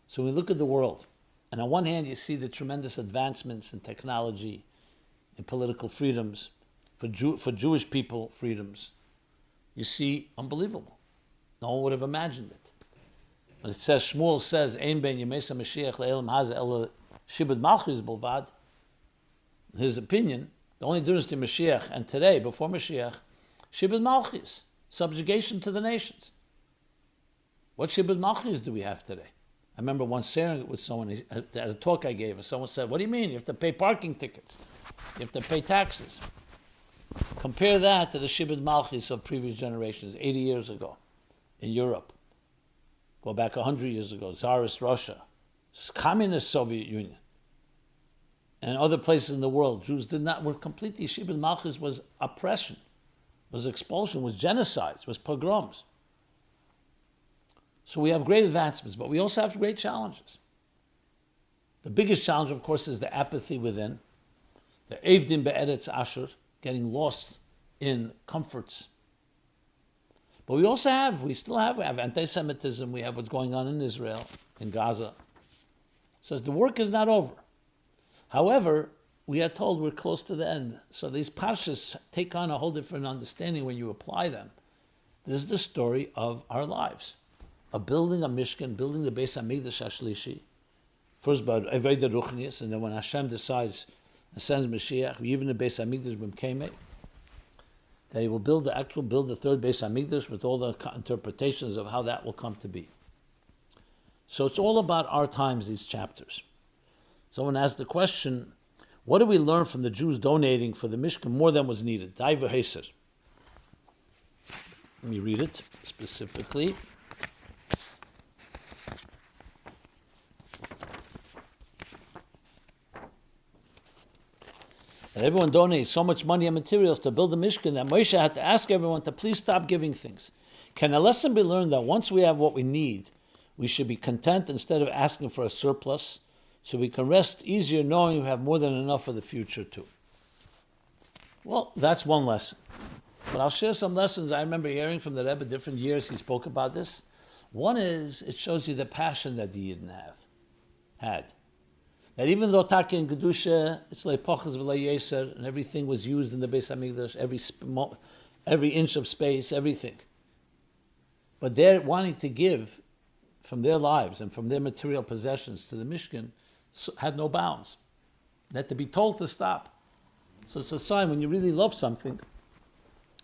So we look at the world, and on one hand you see the tremendous advancements in technology, in political freedoms, for Jewish people freedoms. You see, unbelievable. No one would have imagined it. When it says, Shmuel says, Ein ben Yemesa Mashiach le'elam haza ela shibud malchus bulvad, in his opinion, the only difference between Mashiach and today, before Mashiach, shibud malchus, subjugation to the nations. What shibud malchus do we have today? I remember once sharing it with someone at a talk I gave, and someone said, what do you mean? You have to pay parking tickets. You have to pay taxes. Compare that to the shibud malchus of previous generations, 80 years ago, in Europe. Go back 100 years ago, Tsarist Russia, communist Soviet Union, and other places in the world. Jews were completely, shibud malchus was oppression, was expulsion, was genocides, was pogroms. So we have great advancements, but we also have great challenges. The biggest challenge, of course, is the apathy within, the evdim be'eretz asher, getting lost in comforts. But we still have anti-Semitism, we have what's going on in Israel, in Gaza. So the work is not over. However, we are told we're close to the end. So these parshas take on a whole different understanding when you apply them. This is the story of our lives, of building a Mishkan, building the Beis HaMikdash HaShlishi. First by Eved Ruchnius, and then when Hashem decides and sends Moshiach, even the Beis HaMikdash b'mkemei, that he will build the third Beis HaMikdash with all the interpretations of how that will come to be. So it's all about our times, these chapters. Someone asked the question, what do we learn from the Jews donating for the Mishkan more than was needed? Dai v'heser. Let me read it specifically. And everyone donates so much money and materials to build the Mishkan that Moshe had to ask everyone to please stop giving things. Can a lesson be learned that once we have what we need, we should be content instead of asking for a surplus, so we can rest easier knowing we have more than enough for the future too? Well, that's one lesson. But I'll share some lessons I remember hearing from the Rebbe different years. He spoke about this. One is, it shows you the passion that the Yidden had. That even though Taka and Gedusha, it's leipochas v'leyeser, and everything was used in the Beis HaMikdash, every inch of space, everything. But they're wanting to give from their lives and from their material possessions to the Mishkan had no bounds. They had to be told to stop. So it's a sign when you really love something,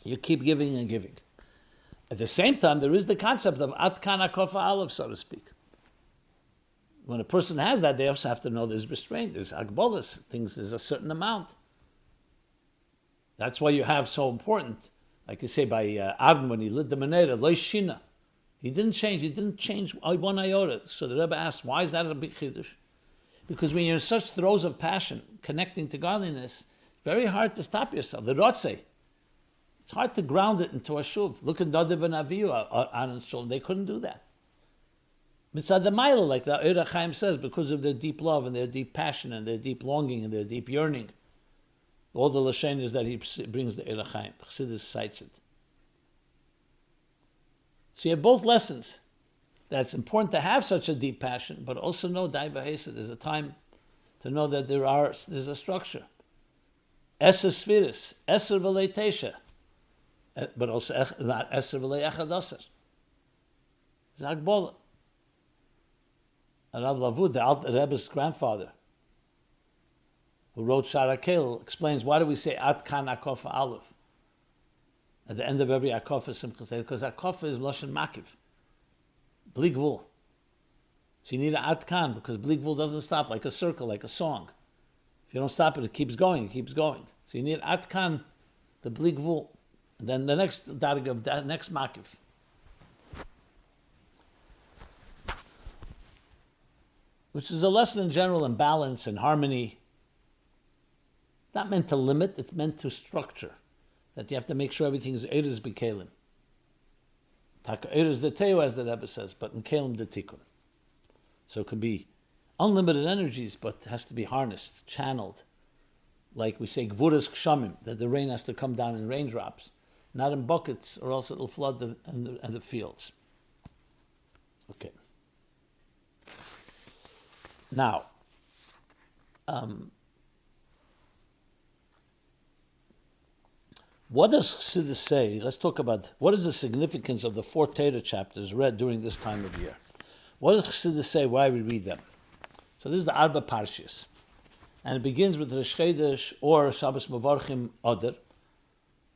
you keep giving and giving. At the same time, there is the concept of at kan hakofa aleph, so to speak. When a person has that, they also have to know there's restraint, there's agbolas, things, there's a certain amount. That's why you have so important, like you say by Aaron when he lit the menorah, lo shina. He didn't change one iota. So the Rebbe asked, why is that a big chiddush? Because when you're in such throes of passion, connecting to godliness, it's very hard to stop yourself. The rotzeh, it's hard to ground it into a shuv. Look at Nadav and Avihu, Aaron's children, they couldn't do that. Mitzad the Mila, like the Eira Chaim says, because of their deep love and their deep passion and their deep longing and their deep yearning. All the Lashonos that he brings the Eira Chaim, Chassidus cites it. So you have both lessons. That it's important to have such a deep passion, but also know, Dai v'hesed, there's a time to know that there's a structure. Eser Sfiris, Eser v'lei Tesha, but also not Eser v'lei Echad Aser. Zagbola. Rav Lavud, the Rebbe's grandfather, who wrote Sharakel, explains why do we say At Kan Akofa Aleph at the end of every Akofa Simchas, because Akofa is Lashon Makiv, Bli Gvul. So you need an At Kan, because Bli Gvul doesn't stop, like a circle, like a song. If you don't stop it, it keeps going, it keeps going. So you need At Kan, the Bli Gvul, and then the next Darga, the next Makiv. which is a lesson in general in balance and harmony. Not meant to limit, it's meant to structure. That you have to make sure everything is Eres B'Kelim. Eres the Teo, as the Rebbe says, but in Kelim the Tikkun. So it can be unlimited energies, but has to be harnessed, channeled. Like we say, Gvuras Kshamim, that the rain has to come down in raindrops, not in buckets, or else it'll flood the fields. Okay. Now, what does Chassidus say? Let's talk about what is the significance of the 4 Torah chapters read during this time of year. What does Chassidus say? Why we read them? So this is the Arba Parshas, and it begins with Rosh Chodesh or Shabbos Mevorchim Adar.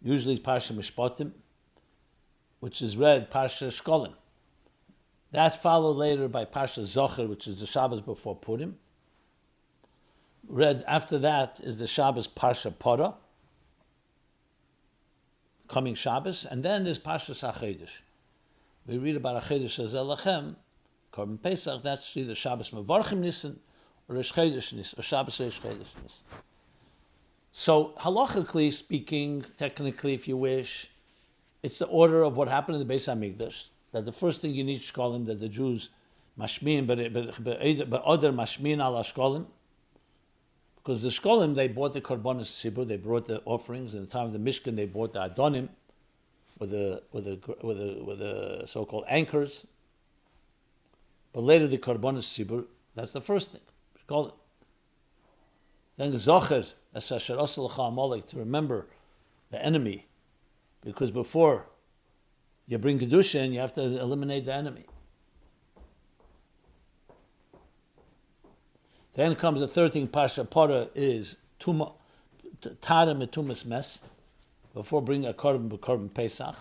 Usually it's Parsha Mishpatim, which is read Parsha Shkolim. That's followed later by Parsha Zocher, which is the Shabbos before Purim. Read after that is the Shabbos Parsha Porah, coming Shabbos, and then there's Parsha HaChodesh. We read about HaChodesh Azelachem, Korban Pesach, that's either Shabbos Mevorchim Nissan, or Rosh Chodesh Nissan, or Shabbos Rosh Chodesh Nissan. So, halachically speaking, technically if you wish, it's the order of what happened in the Beis HaMikdash, that the first thing you need shkolim, that the Jews mashmin, but other mashmin al shkolim, because the shkolim, they bought the korbanos tzibur, they brought the offerings. In the time of the Mishkan, they bought the adonim with the so-called anchors. But later the korbanos tzibur, that's the first thing, shkolim. Then zocher es asher asal l'cha amalek, to remember the enemy, because before you bring kedusha in, you have to eliminate the enemy. Then comes the third thing, Parsha Porah, is Tara Metumas Mes, before bringing a Korban Pesach.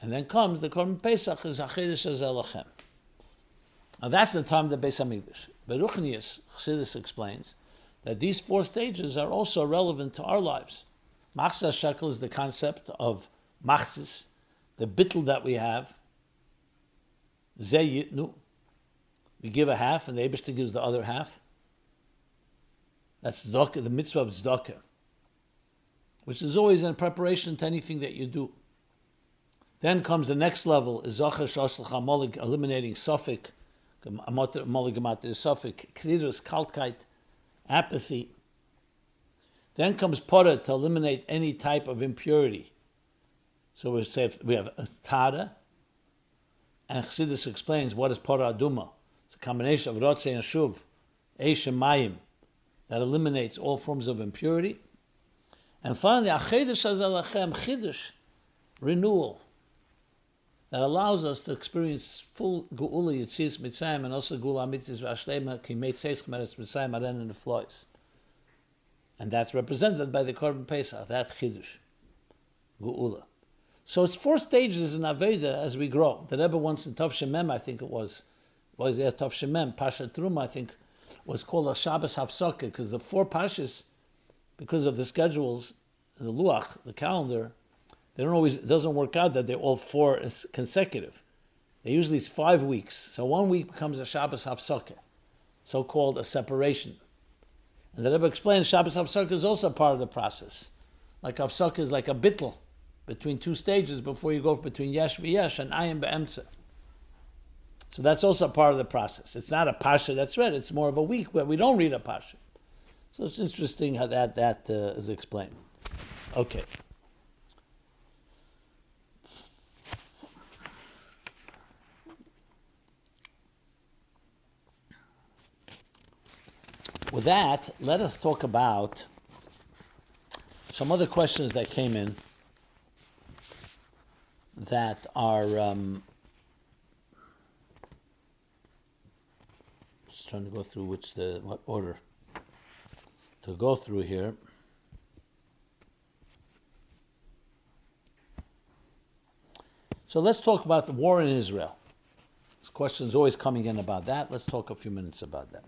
And then comes the Korban Pesach, is HaChodesh Azelachem. Now that's the time of the Beis HaMikdash. Beruchnius, Chassidus explains, that these 4 stages are also relevant to our lives. Machzas Shekel is the concept of Machzis, the bittul that we have. Zeh Yitnu. We give a half, and the Eibishter gives the other half. That's tzedakah, the mitzvah of tzedakah, which is always in preparation to anything that you do. Then comes the next level, is Zocher Shoslach HaMolig, eliminating Sofik, Molig Gematir Sofik, Krirus, Kaltkeit, apathy. Then comes Porah, to eliminate any type of impurity. So we say we have a Tara, and Chassidus explains what is Porah Aduma. It's a combination of Rotzei and Shuv, Eish and Mayim, that eliminates all forms of impurity. And finally, HaChodesh Azelachem, Chidush, renewal, that allows us to experience full Geula Yitzis Mitzrayim, and also Geula Mitzis V'Ashlema, Ki Meit Seis K'meretz Mitzrayim, Aren and the Flois. And that's represented by the Korban Pesach, that Chidush, Geula. So it's 4 stages in Aveda as we grow. The Rebbe once in Tov Shemem, I think it was there Tov Shemem, Parsha Truma, I think, was called a Shabbos Hafsokah, because the 4 Parshas, because of the schedules, the Luach, the calendar, it doesn't work out that they're all 4 consecutive. They usually it's 5 weeks. So 1 week becomes a Shabbos Hafsokah, so-called a separation. And the Rebbe explains Shabbos Hafsokah is also part of the process. Like Hafsokah is like a bittel between 2 stages before you go between Yesh v'Yesh and Ayin be'emtza. So that's also part of the process. It's not a Pasha that's read, it's more of a week where we don't read a Pasha. So it's interesting how that is explained. Okay. With that, let us talk about some other questions that came in that are just trying to go through what order to go through here. So let's talk about the war in Israel. This question is always coming in about that. Let's talk a few minutes about that.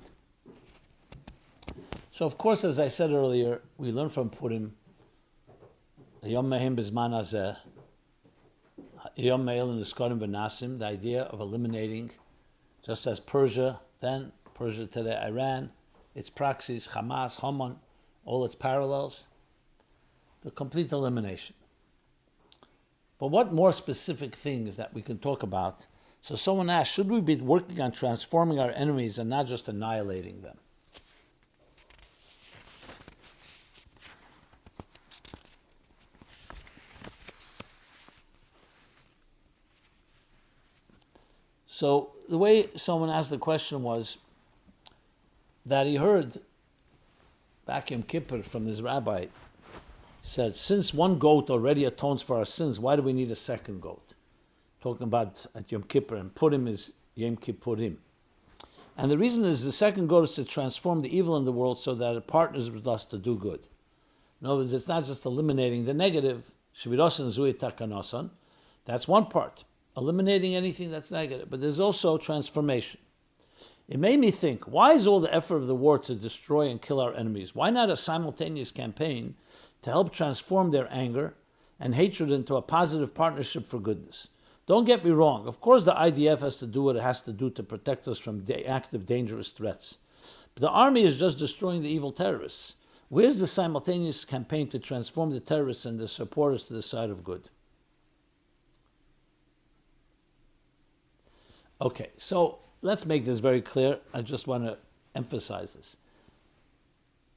So, of course, as I said earlier, we learn from Purim, Yom Mehim Bizman Hazeh, the idea of eliminating, just as Persia, then Persia today, Iran, its proxies, Hamas, Haman, all its parallels, the complete elimination. But what more specific things that we can talk about? So someone asked, should we be working on transforming our enemies and not just annihilating them? So the way someone asked the question was that he heard back in Kippur from this rabbi, said, since one goat already atones for our sins, why do we need a second goat? Talking about at Yom Kippur, and Purim is Yom Kippurim. And the reason is the second goat is to transform the evil in the world so that it partners with us to do good. In other words, it's not just eliminating the negative, Shvirosan Zui Takanosan, that's one part, eliminating anything that's negative, but there's also transformation. It made me think, why is all the effort of the war to destroy and kill our enemies? Why not a simultaneous campaign to help transform their anger and hatred into a positive partnership for goodness? Don't get me wrong, of course the IDF has to do what it has to do to protect us from active, dangerous threats. But the army is just destroying the evil terrorists. Where's the simultaneous campaign to transform the terrorists and the supporters to the side of good? Okay, so let's make this very clear. I just want to emphasize this.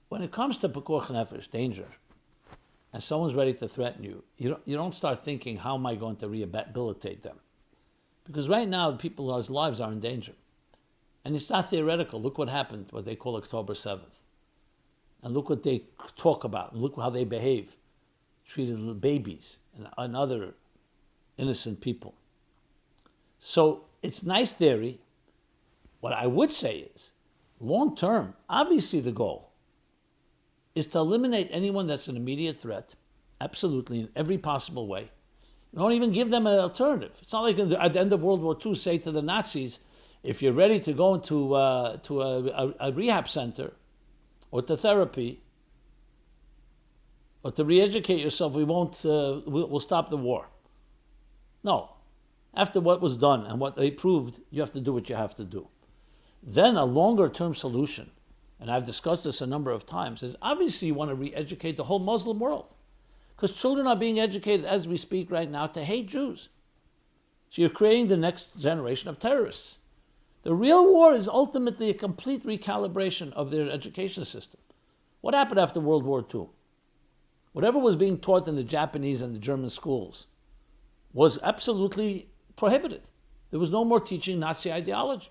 When it comes to pekuach nefesh, danger, and someone's ready to threaten you, you don't start thinking, how am I going to rehabilitate them? Because right now, people's lives are in danger. And it's not theoretical. Look what happened, what they call October 7th. And look what they talk about. Look how they behave. Treated little babies and other innocent people. So it's nice theory. What I would say is, long term, obviously the goal is to eliminate anyone that's an immediate threat, absolutely, in every possible way. Don't even give them an alternative. It's not like at the end of World War II, say to the Nazis, if you're ready to go into a rehab center, or to therapy, or to re-educate yourself, we'll stop the war. No. After what was done and what they proved, you have to do what you have to do. Then a longer-term solution, and I've discussed this a number of times, is obviously you want to re-educate the whole Muslim world. Because children are being educated as we speak right now to hate Jews. So you're creating the next generation of terrorists. The real war is ultimately a complete recalibration of their education system. What happened after World War II? Whatever was being taught in the Japanese and the German schools was absolutely prohibited. There was no more teaching Nazi ideology.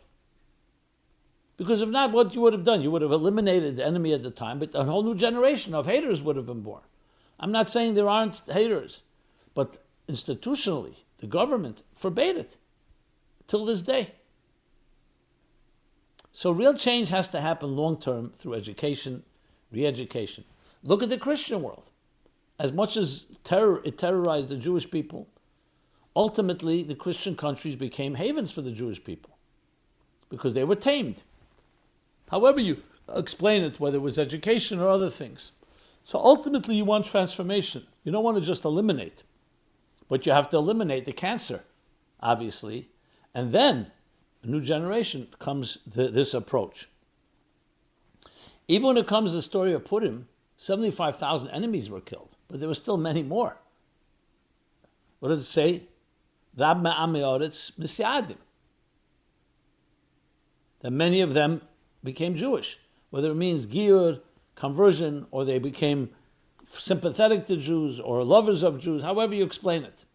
Because if not, what you would have done? You would have eliminated the enemy at the time, but a whole new generation of haters would have been born. I'm not saying there aren't haters, but institutionally, the government forbade it till this day. So real change has to happen long-term through education, re-education. Look at the Christian world. As much as it terrorized the Jewish people, ultimately the Christian countries became havens for the Jewish people because they were tamed. However you explain it, whether it was education or other things. So ultimately you want transformation. You don't want to just eliminate. But you have to eliminate the cancer, obviously. And then a new generation comes this approach. Even when it comes to the story of Purim, 75,000 enemies were killed, but there were still many more. What does it say? Rab me'amei oretz misyadim. That many of them became Jewish, whether it means giyur, conversion, or they became sympathetic to Jews or lovers of Jews, however you explain it.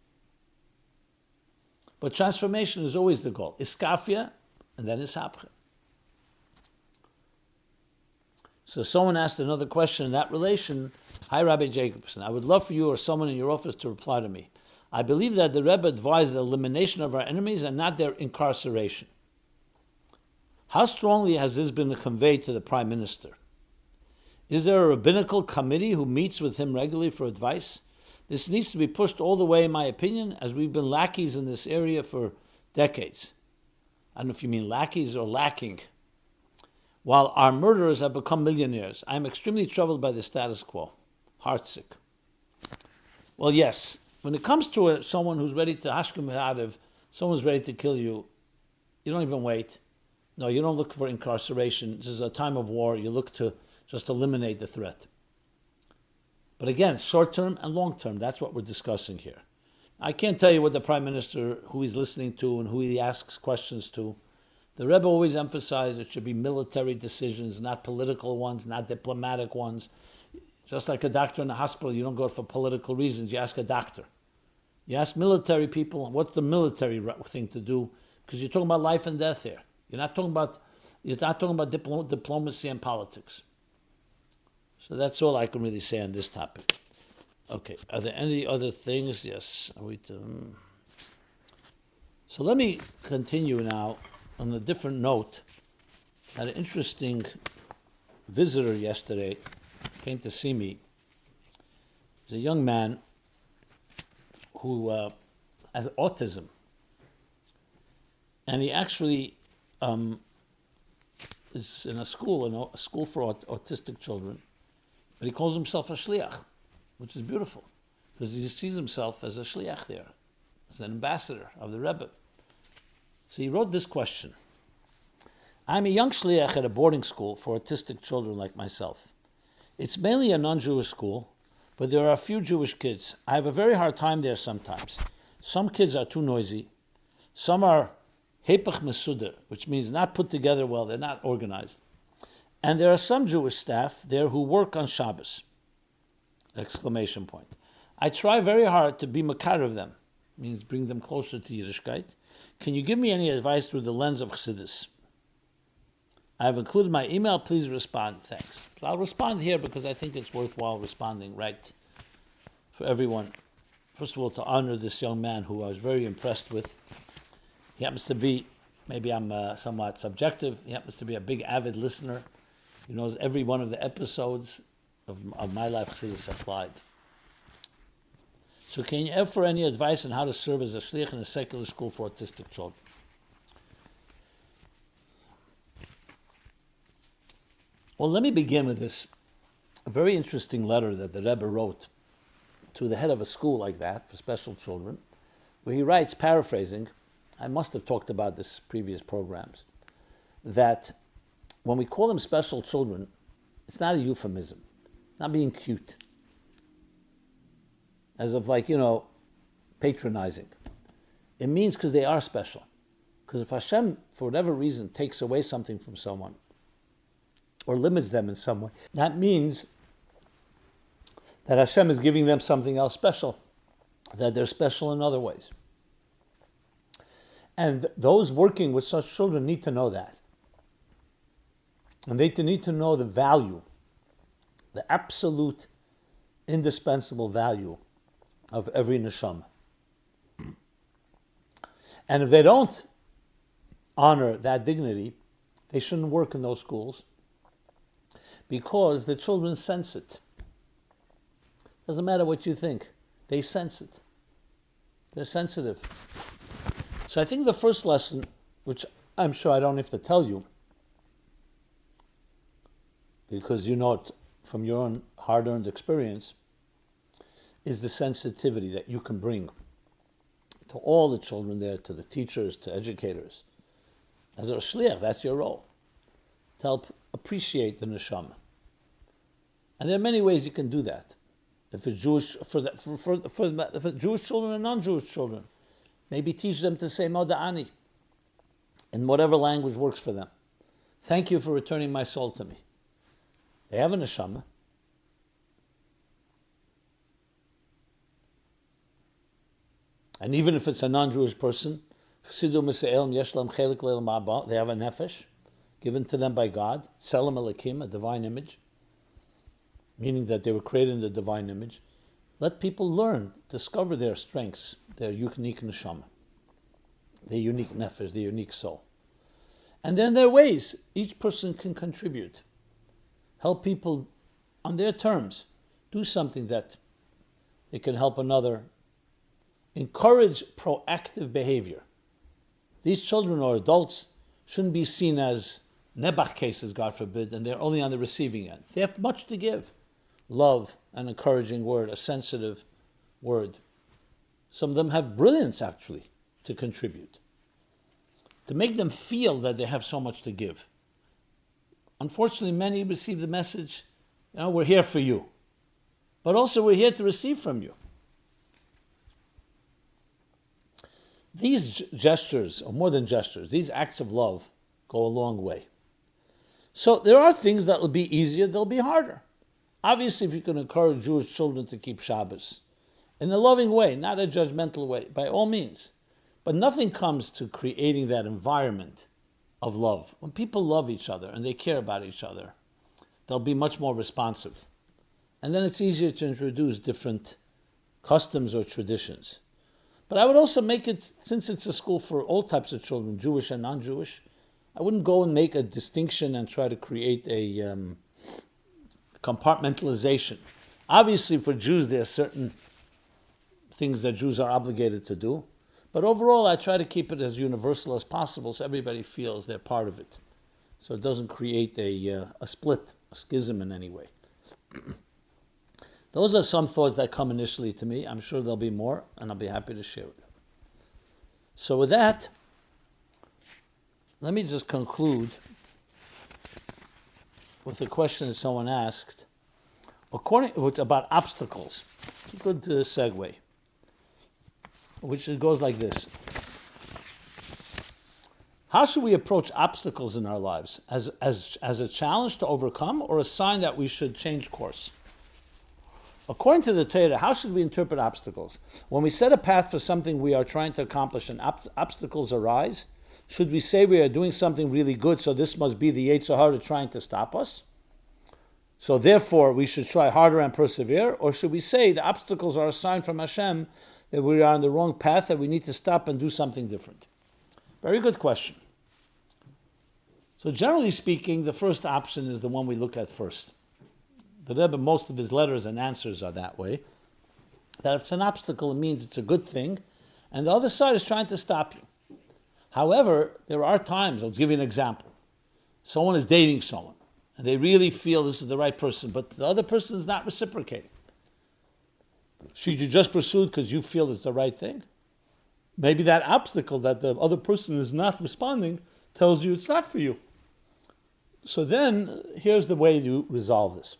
But transformation is always the goal. Iskafia, and then ishapcha. So someone asked another question in that relation. Hi, Rabbi Jacobson. I would love for you or someone in your office to reply to me. I believe that the Rebbe advised the elimination of our enemies and not their incarceration. How strongly has this been conveyed to the Prime Minister? Is there a rabbinical committee who meets with him regularly for advice? This needs to be pushed all the way, in my opinion, as we've been lackeys in this area for decades. I don't know if you mean lackeys or lacking. While our murderers have become millionaires, I am extremely troubled by the status quo. Heartsick. Well, yes. When it comes to someone who's ready to hashkem ha'arev, someone's ready to kill you, you don't even wait. No, you don't look for incarceration. This is a time of war. You look to just eliminate the threat. But again, short-term and long-term, that's what we're discussing here. I can't tell you what the Prime Minister, who he's listening to and who he asks questions to. The Rebbe always emphasized it should be military decisions, not political ones, not diplomatic ones. Just like a doctor in a hospital, you don't go for political reasons, you ask a doctor. You ask military people, what's the military thing to do? Because you're talking about life and death here. You're not talking about diplomacy and politics. So that's all I can really say on this topic. Okay, are there any other things? Yes. So let me continue now on a different note. I had an interesting visitor yesterday, came to see me. He's a young man who has autism. And he actually is in a school for autistic children. But he calls himself a shliach, which is beautiful, because he sees himself as a shliach there, as an ambassador of the Rebbe. So he wrote this question. I'm a young shliach at a boarding school for autistic children like myself. It's mainly a non-Jewish school, but there are a few Jewish kids. I have a very hard time there sometimes. Some kids are too noisy. Some are hepech mesuder, which means not put together well, they're not organized. And there are some Jewish staff there who work on Shabbos. ! I try very hard to be makar of them, means bring them closer to Yiddishkeit. Can you give me any advice through the lens of Chassidus? I have included my email. Please respond. Thanks. So I'll respond here because I think it's worthwhile responding, right, for everyone. First of all, to honor this young man who I was very impressed with. He happens to be, maybe I'm somewhat subjective, he happens to be a big avid listener. He knows every one of the episodes of MyLife Chassidus Applied. So can you offer any advice on how to serve as a shliach in a secular school for autistic children? Well, let me begin with this very interesting letter that the Rebbe wrote to the head of a school like that for special children, where he writes, paraphrasing, I must have talked about this previous programs, that when we call them special children, it's not a euphemism. It's not being cute. As of patronizing. It means because they are special. Because if Hashem, for whatever reason, takes away something from someone, or limits them in some way, that means that Hashem is giving them something else special, that they're special in other ways. And those working with such children need to know that. And they need to know the value, the absolute, indispensable value of every neshama. And if they don't honor that dignity, they shouldn't work in those schools because the children sense it. Doesn't matter what you think, they sense it. They're sensitive. So I think the first lesson, which I'm sure I don't have to tell you, because you know it from your own hard-earned experience, is the sensitivity that you can bring to all the children there, to the teachers, to educators. As a shliach, that's your role, to help appreciate the neshama. And there are many ways you can do that. If it's Jewish, for Jewish children and non-Jewish children, maybe teach them to say Moda'ani in whatever language works for them. Thank you for returning my soul to me. They have a neshama. And even if it's a non-Jewish person, they have a nefesh given to them by God, Tselem Elokim, a divine image, meaning that they were created in the divine image. Let people learn, discover their strengths, their unique neshama, their unique nefesh, their unique soul. And then there are ways each person can contribute. Help people on their terms. Do something that they can help another. Encourage proactive behavior. These children or adults shouldn't be seen as Nebuch cases, God forbid, and they're only on the receiving end. They have much to give. Love, an encouraging word, a sensitive word. Some of them have brilliance, actually, to contribute. to make them feel that they have so much to give. Unfortunately, many receive the message, we're here for you. But also we're here to receive from you. These gestures, or more than gestures, these acts of love go a long way. So there are things that will be easier, they'll be harder. Obviously, if you can encourage Jewish children to keep Shabbos, in a loving way, not a judgmental way, by all means. But nothing comes to creating that environment of love. When people love each other and they care about each other, they'll be much more responsive. And then it's easier to introduce different customs or traditions. But I would also make it, since it's a school for all types of children, Jewish and non-Jewish, I wouldn't go and make a distinction and try to create a compartmentalization. Obviously, for Jews, there are certain things that Jews are obligated to do. But overall, I try to keep it as universal as possible so everybody feels they're part of it. So it doesn't create a split, a schism in any way. Those are some thoughts that come initially to me. I'm sure there'll be more, and I'll be happy to share it. So with that, let me just conclude with a question that someone asked, about obstacles. It's a good segue, which goes like this. How should we approach obstacles in our lives? As a challenge to overcome or a sign that we should change course? According to the Torah, how should we interpret obstacles? When we set a path for something we are trying to accomplish and obstacles arise, should we say we are doing something really good, so this must be the Yetzer Hara trying to stop us? So therefore, we should try harder and persevere? Or should we say the obstacles are a sign from Hashem that we are on the wrong path, that we need to stop and do something different? Very good question. So generally speaking, the first option is the one we look at first. The Rebbe, most of his letters and answers are that way. That if it's an obstacle, it means it's a good thing, and the other side is trying to stop you. However, there are times, I'll give you an example. Someone is dating someone, and they really feel this is the right person, but the other person is not reciprocating. Should you just pursue it because you feel it's the right thing? Maybe that obstacle that the other person is not responding tells you it's not for you. So then, here's the way you resolve this.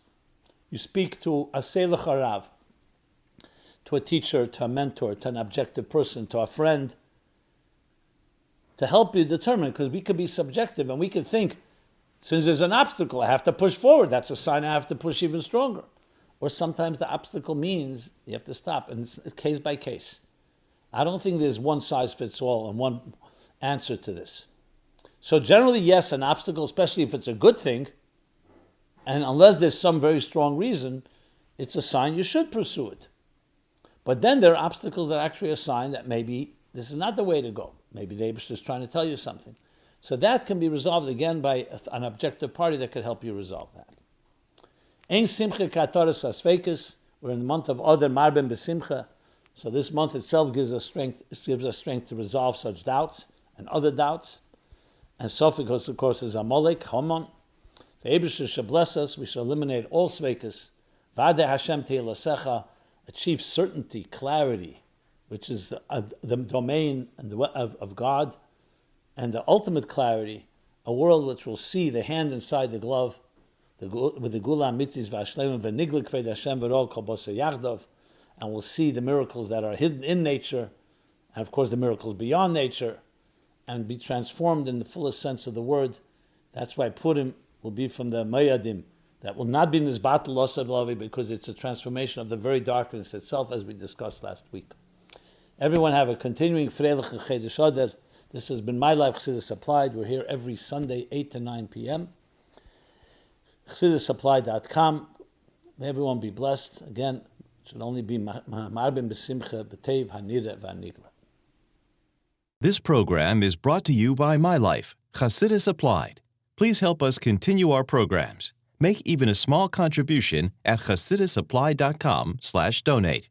You speak to a selech harav, to a teacher, to a mentor, to an objective person, to a friend, to help you determine, because we could be subjective and we could think, since there's an obstacle, I have to push forward. That's a sign I have to push even stronger. Or sometimes the obstacle means you have to stop, and it's case by case. I don't think there's one size fits all and one answer to this. So generally, yes, an obstacle, especially if it's a good thing, and unless there's some very strong reason, it's a sign you should pursue it. But then there are obstacles that are actually a sign that maybe this is not the way to go. Maybe the Eibush is trying to tell you something. So that can be resolved again by an objective party that could help you resolve that. Ein simcha katoras asfekes. We're in the month of Adar, Marben b'simcha. So this month itself gives us strength to resolve such doubts and other doubts. And Sophikus, of course, is Amalek, Haman. The Eibush should bless us. We should eliminate all svekes. Vade Hashem te'elasecha. Achieve certainty, clarity, which is the domain of God, and the ultimate clarity, a world which will see the hand inside the glove, with the gula mitzis v'ashleim v'niglik v'ed Hashem v'rol kol bosei yachdov, and we'll see the miracles that are hidden in nature, and of course the miracles beyond nature, and be transformed in the fullest sense of the word. That's why Purim will be from the Mayadim, that will not be Nizbat Losav Lavi, because it's a transformation of the very darkness itself, as we discussed last week. Everyone have a continuing Freilich and Chedesh Adar. This has been MyLife Chassidus Applied. We're here every Sunday, 8 to 9 p.m. ChassidusApplied.com. May everyone be blessed. Again, it should only be Marbim B'Simcha B'Teiv Hanira V'Anigla. This program is brought to you by MyLife Chassidus Applied. Please help us continue our programs. Make even a small contribution at chassidusapply.com/donate.